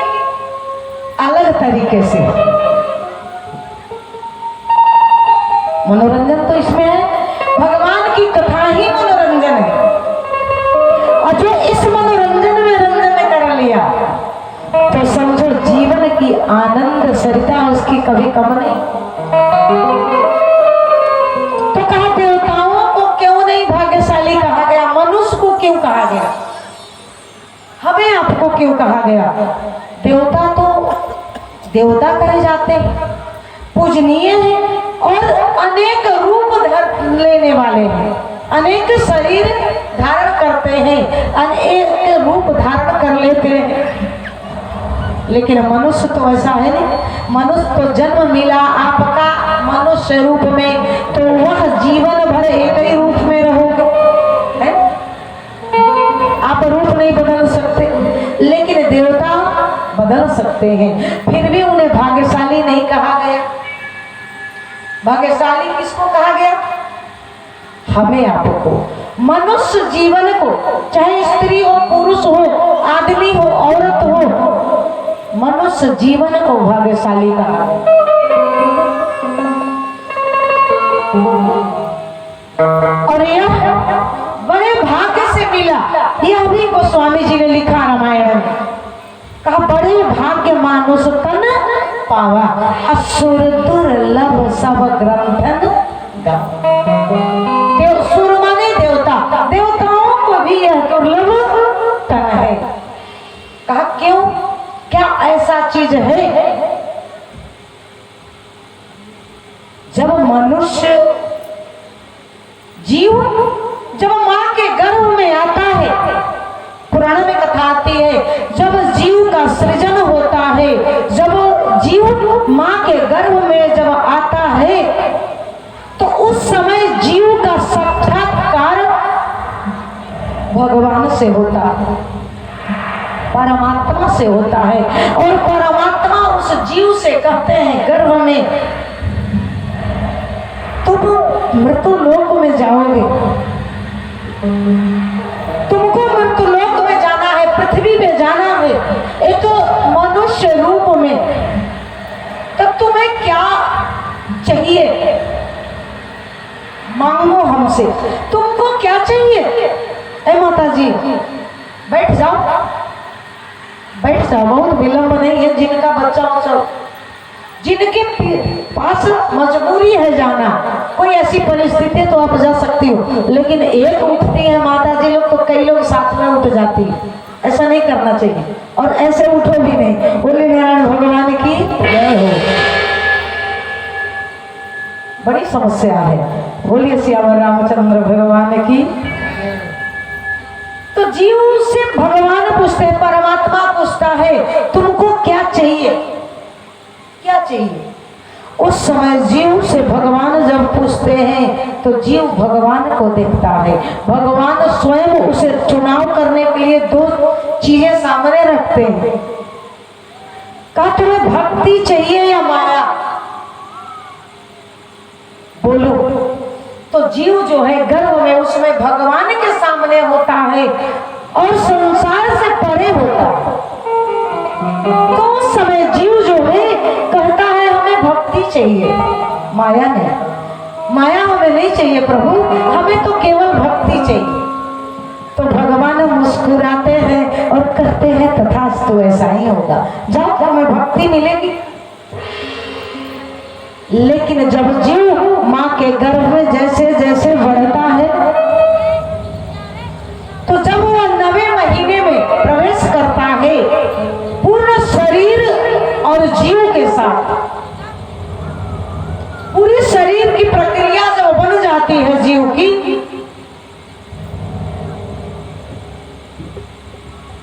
अलग तरीके से। मनोरंजन तो इसमें है, भगवान की कथा ही मनोरंजन है। और जो इस मनोरंजन में रंजन कर लिया तो समझो जीवन की आनंद सरिता उसकी कभी कम नहीं। तो कहा देवताओं को क्यों नहीं भाग्यशाली कहा गया? मनुष्य को क्यों कहा गया? हमें आपको क्यों कहा गया? देवता तो देवता कहे जाते हैं, पूजनीय हैं और अनेक रूप लेने वाले हैं, अनेक शरीर धारण करते हैं, अनेक रूप धारण कर लेते हैं। लेकिन मनुष्य तो ऐसा है नहीं। मनुष्य तो जन्म मिला आपका मनुष्य रूप में, तो वह जीवन भर एक ही रूप में रहोगे है? आप रूप नहीं बदल सकते, लेकिन देवता बदल सकते हैं। फिर भी उन्हें भाग्यशाली नहीं कहा गया। भाग्यशाली किसको कहा गया? हमें आपको। मनुष्य जीवन को, चाहे स्त्री हो पुरुष हो आदमी हो औरत हो, मनुष्य जीवन को भाग्यशाली कहा गया। और यह बड़े भाग्य से मिला। यह भी गोस्वामी जी ने लिखा रामायण में, कहा बड़े भाग्य मानुष तन पावा, असुर दुर्लभ सब ग्रंथन गावा। सुर माने देवता, देवताओं को भी यह दुर्लभ तन है। कहा क्यों? क्या ऐसा चीज है? जब मनुष्य जीव जब मां के गर्भ में आता है, पुराण में कथा आती है, जब जीव का सृजन होता है, जब जीव मां के गर्भ में जब आता है, तो उस समय जीव का साक्षात्कार भगवान से होता है, परमात्मा से होता है। और परमात्मा उस जीव से कहते हैं गर्भ में, तुम मृत्यु लोक में जाओगे, तुमको मृत्यु लोक में जाना है, पृथ्वी में जाना है, एक मनुष्य रूप में। तब तुम्हें क्या चाहिए? मांगो हमसे, तुमको क्या चाहिए? ए माता जी बैठ जाओ, बैठ जाओ, बहुत विलंब नहीं है। जिनका बच्चा हो, जिनके पास मजबूरी है जाना, कोई ऐसी परिस्थिति तो आप जा सकती हो, लेकिन एक उठती है माता जी लोग तो कई लोग साथ में उठ जाती है। ऐसा नहीं करना चाहिए और ऐसे उठो भी नहीं। बोले नारायण भगवान की जय हो। बड़ी समस्या है। बोलिए श्याम रामचंद्र भगवान की। तो जीव से भगवान पूछते हैं, परमात्मा पूछता है तुमको क्या चाहिए, क्या चाहिए? उस समय जीव से भगवान जब पूछते हैं तो जीव भगवान को देखता है। भगवान स्वयं उसे चुनाव करने के लिए दो चीजें सामने रखते हैं। कहा तुम्हें भक्ति चाहिए या माया? बोलो। तो जीव जो है गर्भ में उसमें भगवान के सामने होता है और संसार से परे होता है। तो उस समय जीव जो है कहता है हमें भक्ति चाहिए, माया नहीं। माया हमें नहीं चाहिए प्रभु, हमें तो केवल भक्ति चाहिए। तो भगवान मुस्कुराते हैं और कहते हैं तथास्तु, ऐसा ही होगा, जाओ हमें भक्ति मिलेगी। लेकिन जब जीव माँ के गर्भ में जैसे जैसे बढ़ता है तो जब वह 9वें महीने में प्रवेश करता है पूर्ण शरीर और जीव के साथ, पूरी शरीर की प्रक्रिया जब बन जाती है जीव की,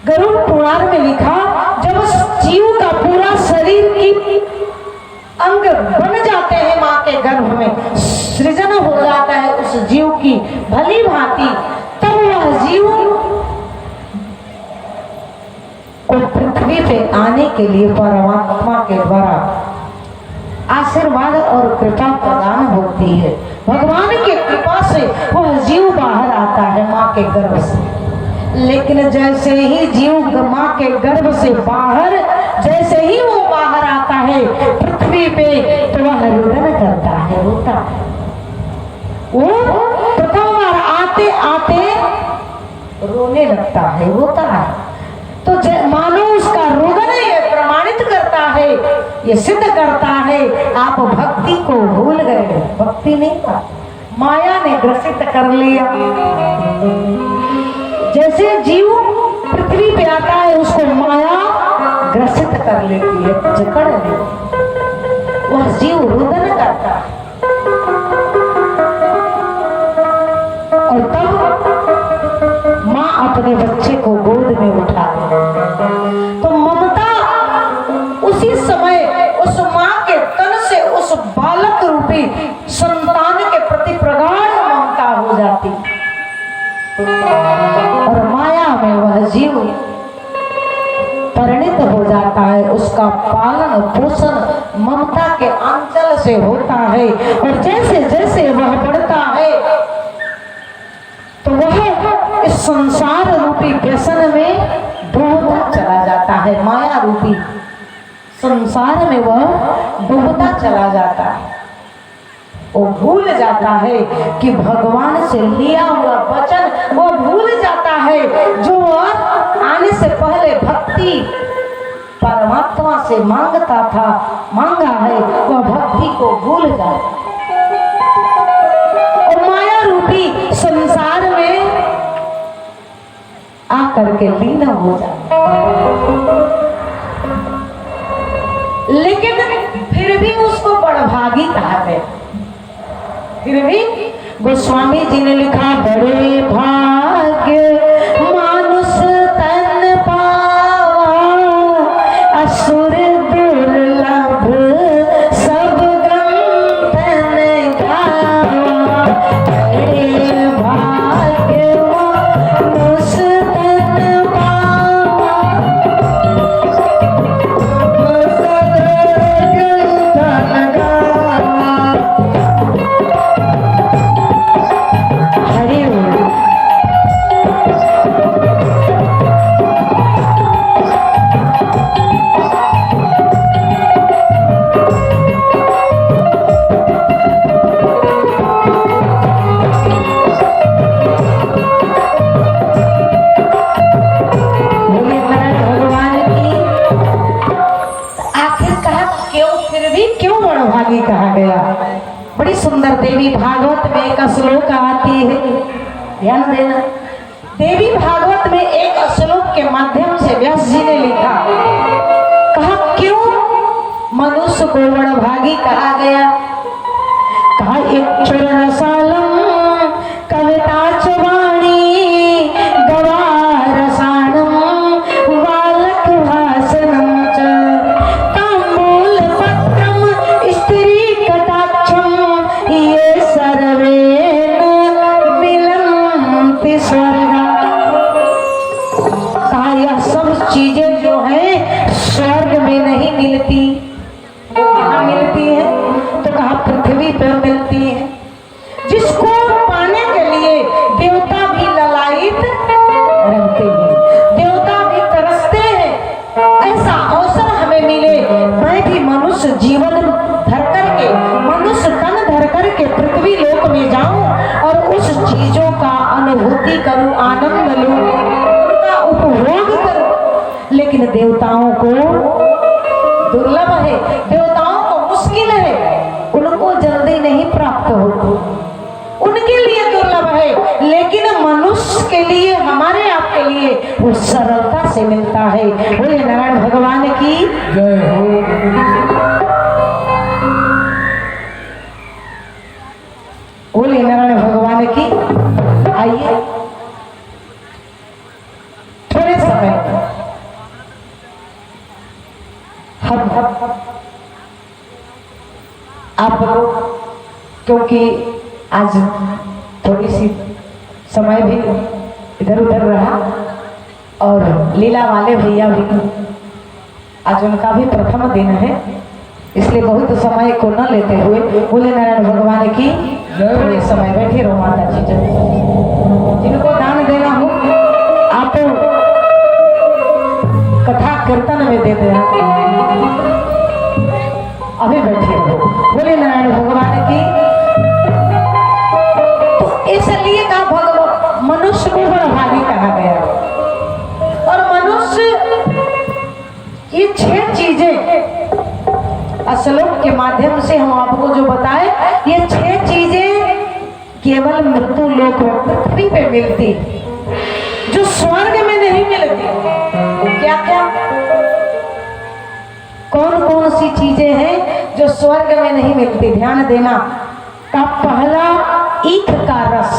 गरुड़ पुराण में लिखा जब जीव का पूरा शरीर की अंग बन जाते हैं माँ के गर्भ में, सृजन हो जाता है उस जीव की भली भांति, तब वह जीव को पृथ्वी पे आने के लिए परमात्मा के द्वारा आशीर्वाद और कृपा प्रदान होती है। भगवान की कृपा से वह जीव बाहर आता है माँ के गर्भ से। लेकिन जैसे ही जीव माँ के गर्भ से बाहर, जैसे ही वो बाहर आता है पृथ्वी पे, तो वह रुदन करता है, रोता है। वो प्रथम बार आते आते रोने लगता है, रोता है। तो मानो उसका रुदन ये प्रमाणित करता है, ये सिद्ध करता है आप भक्ति को भूल गए। भक्ति नहीं था, माया ने ग्रसित कर लिया। जैसे जीव पृथ्वी पे आता है उसको माया ग्रसित कर लेती है, जकड़ लेती है, वह जीव रुदन करता है। और तब माँ अपने बच्चे को गोद में उठा ले, तो ममता उसी समय उस माँ के तन से उस बालक रूपी संतान के प्रति प्रगाढ़ ममता हो जाती और माया में वह जीव परिणित हो जाता है। उसका पालन पोषण ममता के आंचल से होता है और जैसे जैसे वह बढ़ता है तो वह इस संसार रूपी व्यसन में डूबता चला जाता है। माया रूपी संसार में वह डूबता चला जाता है। वो भूल जाता है कि भगवान से लिया हुआ वचन वो भूल जाता है, जो आने से पहले भक्ति परमात्मा से मांगता था, मांगा है, वह भक्ति को भूल जाता और माया रूपी संसार में आकर के लीन हो जाता। लेकिन फिर भी उसको बड़भागी कहा गया। फिर भी गोस्वामी जी ने लिखा बड़े भाग्य मानुष तन पावा, असुर दुर्लभ सब ग्रंथन गावा। बड़े भाग्य मानुष तन पावा, सब ग्रंथन गावा। हरि बोल। कहा गया। बड़ी सुंदर देवी भागवत में एक श्लोक आती है, ध्यान देना। देवी भागवत में एक श्लोक के माध्यम से व्यास जी ने लिखा, कहा क्यों मनुष्य को बड़भागी कहा गया। कहा एक चरणसालम कविता चवाणी गवारसाणम वालक भाषणम च तांबूल पत्रम स्त्री भक्ति करूं, आनंद लूं, उनका उपभोग करूं। लेकिन देवताओं को दुर्लभ है, देवताओं को मुश्किल है, उनको जल्दी नहीं प्राप्त होती, उनके लिए दुर्लभ है। लेकिन मनुष्य के लिए, हमारे आपके लिए वो सरलता से मिलता है। बोले नारायण भगवान की जय हो। बोले नारायण भगवान की। आइए थोड़े समय हम आप लोग, क्योंकि आज थोड़ी सी समय भी इधर उधर रहा और लीला वाले भैया भी, आज उनका भी प्रथम दिन है, इसलिए बहुत समय को न लेते हुए बोले नारायण भगवान की थोड़े समय बैठे रहो। माता जी जिनको दान देना हो आप कथा कीर्तन में दे देना, अभी बैठे रहो। बोले नारायण भगवान की। तो इसलिए कहा भगवान मनुष्य को बड़ा भागी कहा गया, और मनुष्य ये 6 चीजें श्लोक के माध्यम से हम आपको जो बताए, ये 6 चीजें केवल मृत्यु लोक में पृथ्वी पे मिलती, जो स्वर्ग में नहीं मिलती। क्या क्या, कौन कौन सी चीजें हैं जो स्वर्ग में नहीं मिलती? ध्यान देना। का पहला, ईख का रस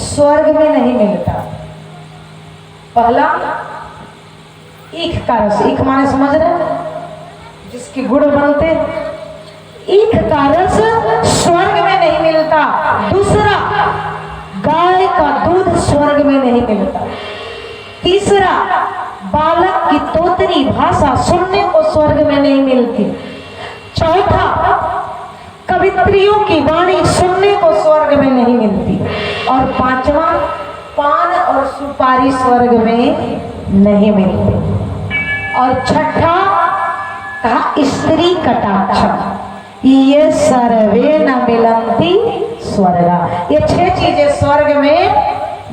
स्वर्ग में नहीं मिलता। पहला ईख का रस, ईख माने समझ रहे हैं, जिसके गुड़ बनते, ईख का रस स्वर्ग में नहीं मिलता। दूसरा, गाय का दूध स्वर्ग में नहीं मिलता। तीसरा, बालक की तोतरी भाषा सुनने को स्वर्ग में नहीं मिलती। चौथा, कवित्रियों की वाणी सुनने को स्वर्ग में नहीं मिलती। और पांचवा, पान और सुपारी स्वर्ग में नहीं मिलती। और छठा कहा स्त्री कटाक्ष, ये सर्वे न मिलंती स्वर्गा। ये 6 चीजें स्वर्ग में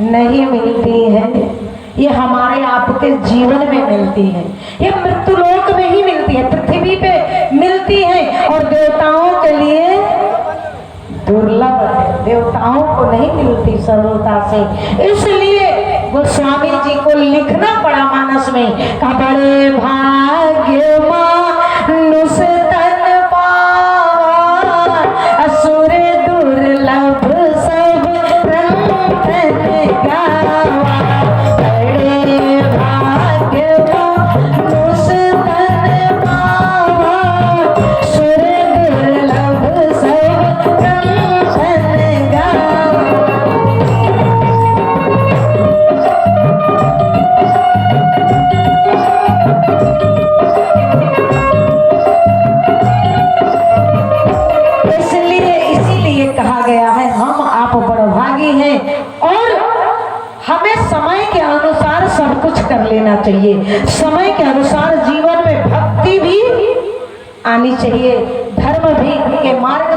नहीं मिलती हैं, ये हमारे आपके जीवन में मिलती है, ये मृत्यु लोक में ही मिलती है, पृथ्वी पे मिलती है। और देवताओं के लिए दुर्लभ है, देवताओं को नहीं मिलती सरलता से। इसलिए गोस्वामी जी को लिखना पड़ा मानस में, का बड़े भाग्य मानुष तन पावा, असुर दुर्लभ सब रंग गावा। बड़े भाग्य मानुष तन पावा, असुर दुर्लभ सब रंग गावा। इसीलिए कहा गया है हम आप बड़भागी हैं, और हमें समय के अनुसार सब कुछ कर लेना चाहिए। समय के अनुसार जीवन में भक्ति भी आनी चाहिए, धर्म भी के मार्ग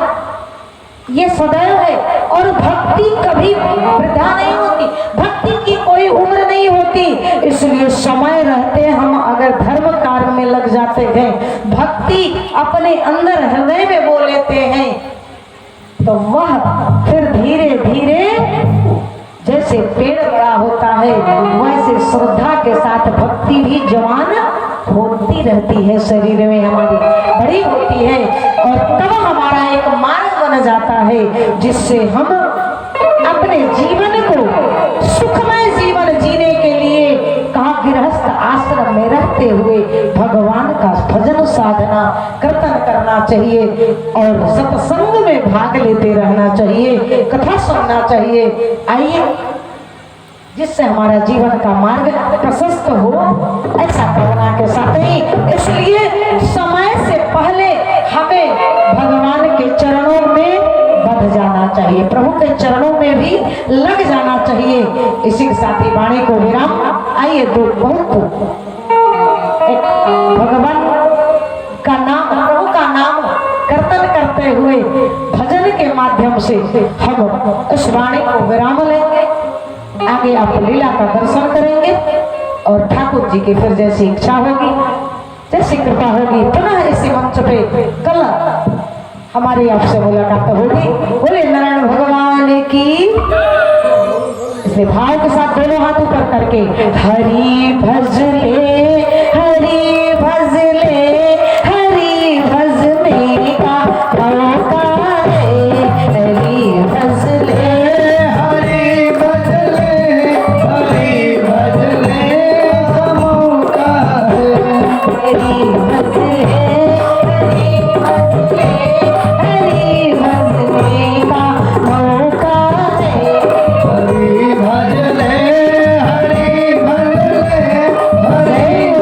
ये सदैव है। और भक्ति कभी वृद्धा नहीं होती, भक्ति की कोई उम्र नहीं होती। इसलिए समय रहते हम अगर धर्म कार्य में लग जाते हैं, भक्ति अपने अंदर हृदय में बोल लेते हैं, तो वह फिर धीरे धीरे जैसे पेड़ बड़ा होता है, वैसे श्रद्धा के साथ भक्ति भी जवान होती रहती है, शरीर में हमारी बड़ी होती है। और तब हमारा एक मार्ग बन जाता है, जिससे हम अपने जीवन को सुखमय जीवन जीने के लिए, कहा गृहस्थ आश्रम में रहते हुए भगवान का भजन साधना कीर्तन करना चाहिए, और सत्संग में भाग लेते रहना चाहिए, कथा सुनना चाहिए। आइए, जिससे हमारा जीवन का मार्ग प्रशस्त हो, ऐसा कामना के साथ ही। इसलिए समय से पहले हमें भगवान के चरणों में बंध जाना चाहिए, प्रभु के चरणों में भी लग जाना चाहिए। इसी के साथ ही वाणी को विराम। आइए, दो बहुत एक भगवान का नाम, प्रभु का नाम कीर्तन करते हुए भजन के माध्यम से हम उस वाणी को विराम लेंगे। आगे आप लीला का दर्शन करेंगे और ठाकुर जी की फिर जैसी इच्छा होगी, जैसी कृपा होगी, पुनः इसी मंच पे कल हमारी आपसे मुलाकात होगी। बोले नारायण भगवान की। इसलिए भाव के साथ दोनों हाथ ऊपर करके हरि भजले, हरि भजले, हरि भजने का मौका है, हरि भजले, हरि भजले, हरि भजले का मौका है। हरि भजले, हरि भजले, हरि भजने का मौका है। हरि भजले, हरि भजले, हरि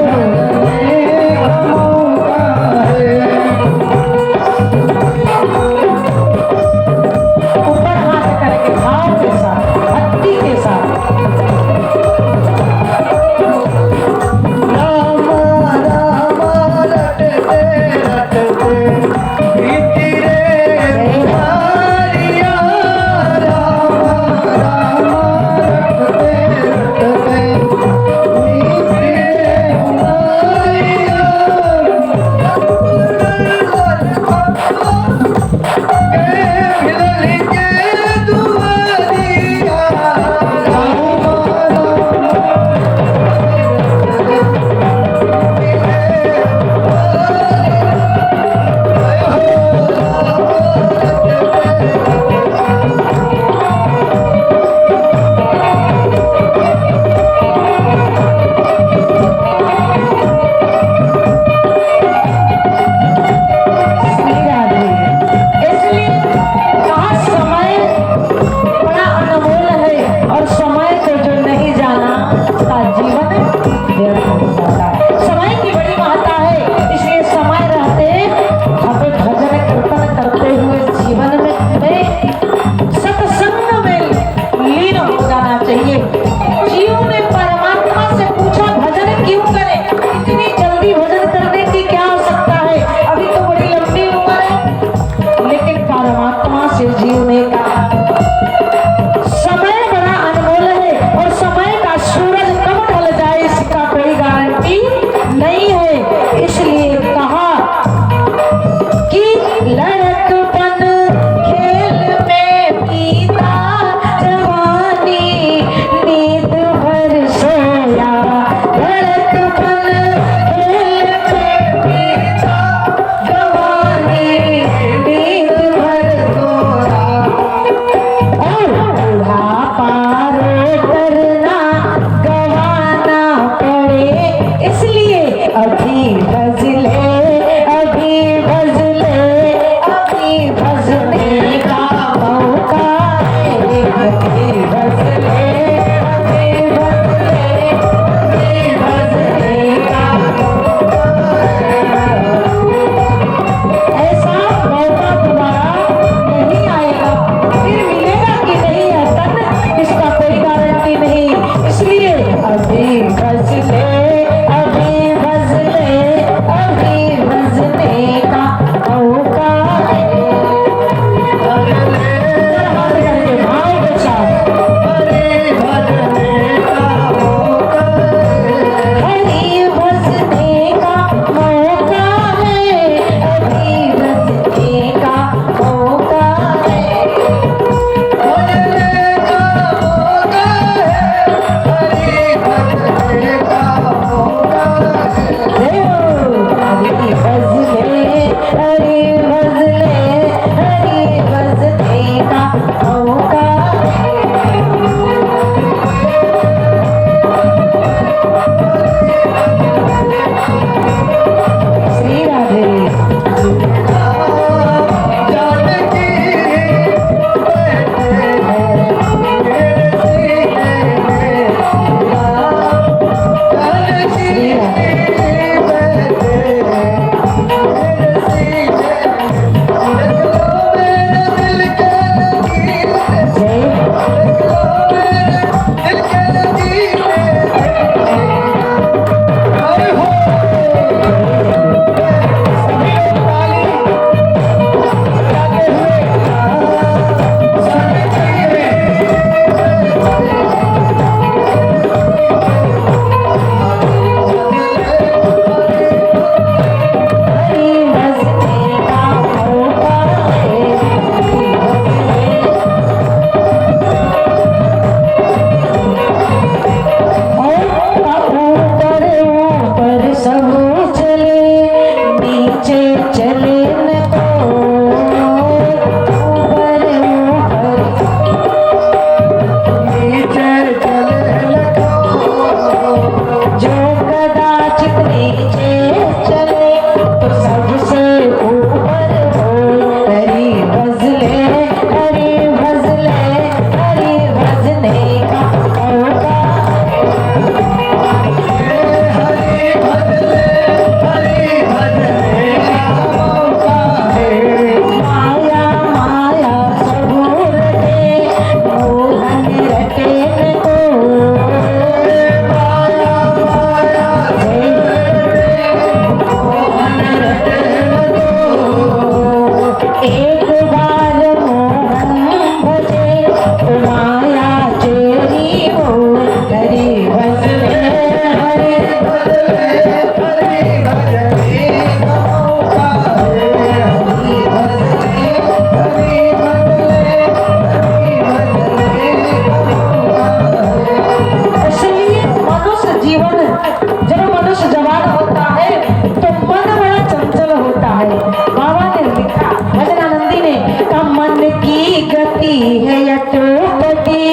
है अटपटी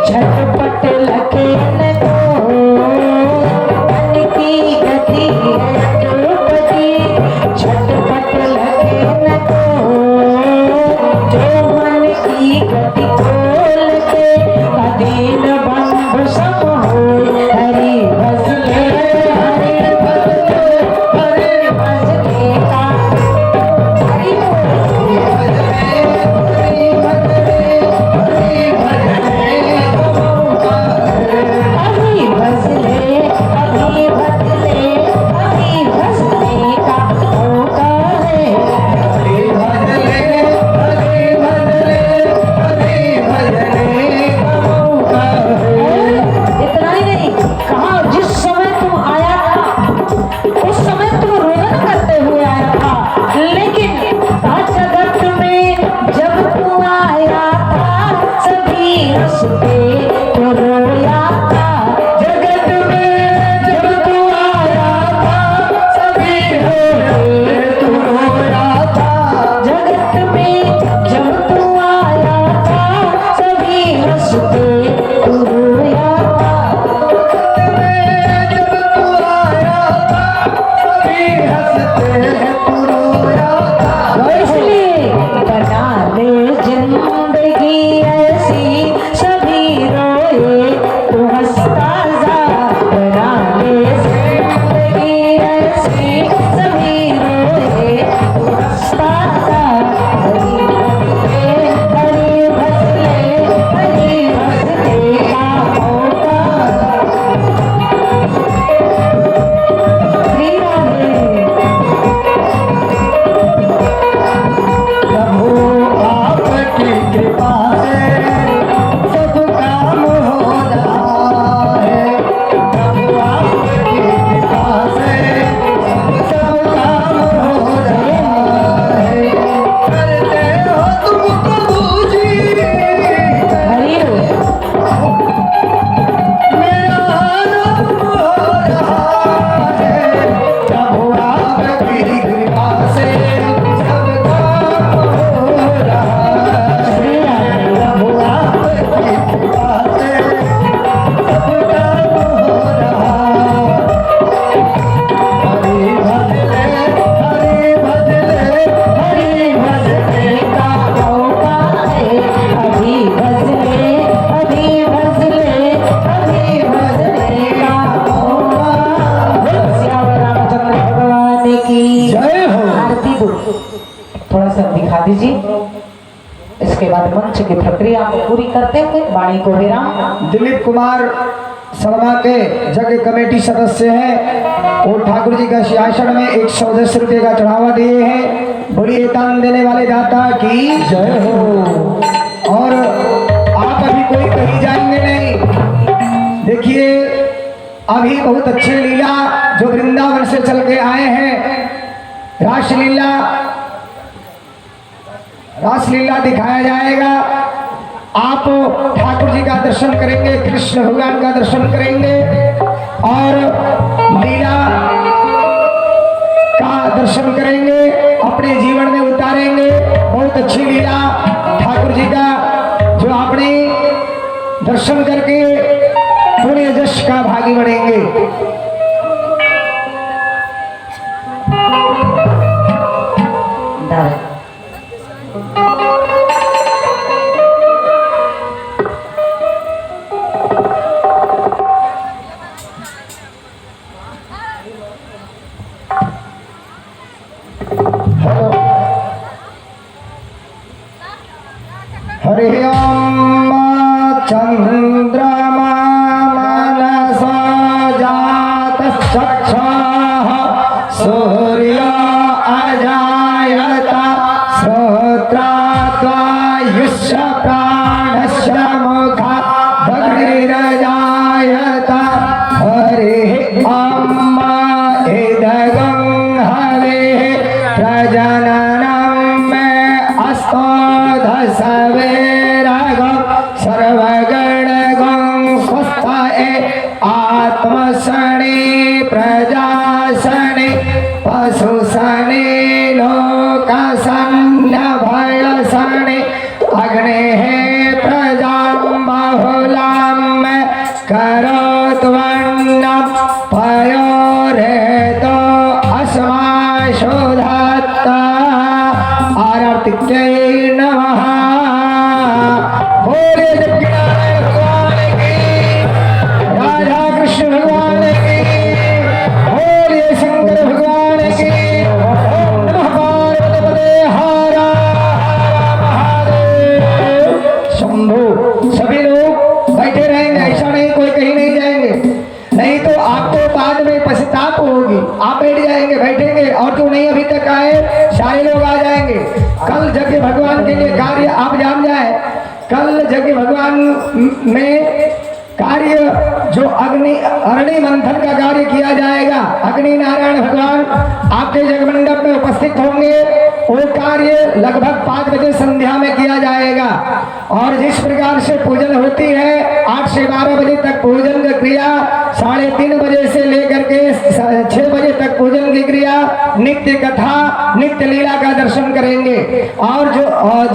झटपट लगे न को मन की गति है अटपटी झटपट लगे न को जो मन की गति खोल के कदीन बंध सब होए हरि भजले हरि भजले हरि भजले का हरि अभी भजले अभी भजले अभी भजले का होता है। इतना ही नहीं कहा जिस समय तुम आया था उस समय तुम रोदन करते हुए आया था, लेकिन जगत में जब तू आया था सभी हंसते तो रोया था। जगत में जब तू आया था सभी रोते तो रोया था। जगत में जब तू आया था सभी हंसते तो रोया था। इसलिए बना ले जिंदगी ऐसी सभी रोए तो हंसता जा। बना ले जिंदगी ऐसी सभी रोए तो हंसता जा। हरि भजले हरि भजले का होता श्री राधे। प्रभु आपकी कृपा से सब काम हो रहा है। प्रभु आपकी कृपा से सब काम हो रहा है। करते हो तुम प्रभु जी हरि मेरा आनंद हो रहा है। प्रभु आपकी कृपा से सब काम हो रहा है। श्री राधे। प्रभु आपकी कृपा से सब काम हो रहा है। हरि भजले हरि भजले हरि भजले का होता है। अभी भजले अभी भजले अभी भजले का होता है। श्याम रामचंद्र भगवान की जय हो। आरती दो थोड़ा सा दिखा दीजिए। इसके बाद मंच की प्रक्रिया को पूरी करते हुए वाणी को विराम। दिलीप कुमार शर्मा के जग कमेटी सदस्य हैं और ठाकुर जी का सिंहासन में 110 रुपये का चढ़ावा दिए हैं। बड़ी एकांत देने वाले दाता की जय हो। और आप अभी कोई कहीं जाएंगे नहीं। देखिए अभी बहुत अच्छे लीला जो वृंदावन से चल के आए हैं रासलीला दिखाया जाएगा। आप ठाकुर जी का दर्शन करेंगे, कृष्ण भगवान का दर्शन करेंगे और लीला का दर्शन करेंगे, अपने जीवन में उतारेंगे। बहुत अच्छी लीला ठाकुर जी का जो आपने दर्शन करके पुण्य यश का भागी बनेंगे। हरि ओम चंद्रमा मनसा जातश्चक्षुः सूर्य अजायत श्रोत्राद्वायुष्य प्राणस्य मुखादग्निरजायत। हरि ओम इदगं हवेः प्रजननं मे अस्तोधसवेरगं सर्वगणगं स्वस्थये आत्मसने प्रजासने पशुसने लोकसन्नभयसने अग्नेः करोत्वन्न पयोरेतो अस्मा शोधत्ता आरतिक्यै नमः। बोले जगन्नाथ भगवान की, राधा कृष्ण भगवान की, बोले शंकर भगवान की। ओम नमः पार्वती हर महादेव। शंभु। सभी लोग बैठे रहेंगे, ऐसा नहीं कोई कहीं नहीं जाएंगे, नहीं तो आपको बाद में पछताप होगी। आप बैठ जाएंगे, बैठेंगे, और जो नहीं अभी तक आए सारे लोग आ जाएंगे। कल यज्ञ भगवान के लिए कार्य आप जान जाए, कल यज्ञ भगवान में कार्य जो अग्नि मंथन का कार्य किया जाएगा, अग्नि नारायण भगवान आपके जगमंडप में उपस्थित होंगे। वो कार्य लगभग 5 बजे संध्या में किया जाएगा। और जिस प्रकार से पूजन होती है 8 से 12 बजे तक पूजन की क्रिया, 3:30 बजे से लेकर के 6 बजे तक पूजन की क्रिया, नित्य कथा नित्य लीला का दर्शन करेंगे। और जो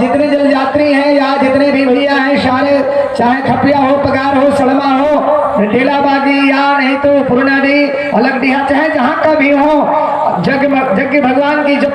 जितने जल यात्री हैं या जितने भी भैया हैं सारे, चाहे खपिया हो, पगार हो, सड़मा हो, ढेलाबागी या नहीं तो पुरनाडी अलग डिहा, चाहे जहाँ का भी हो, जग भगवान की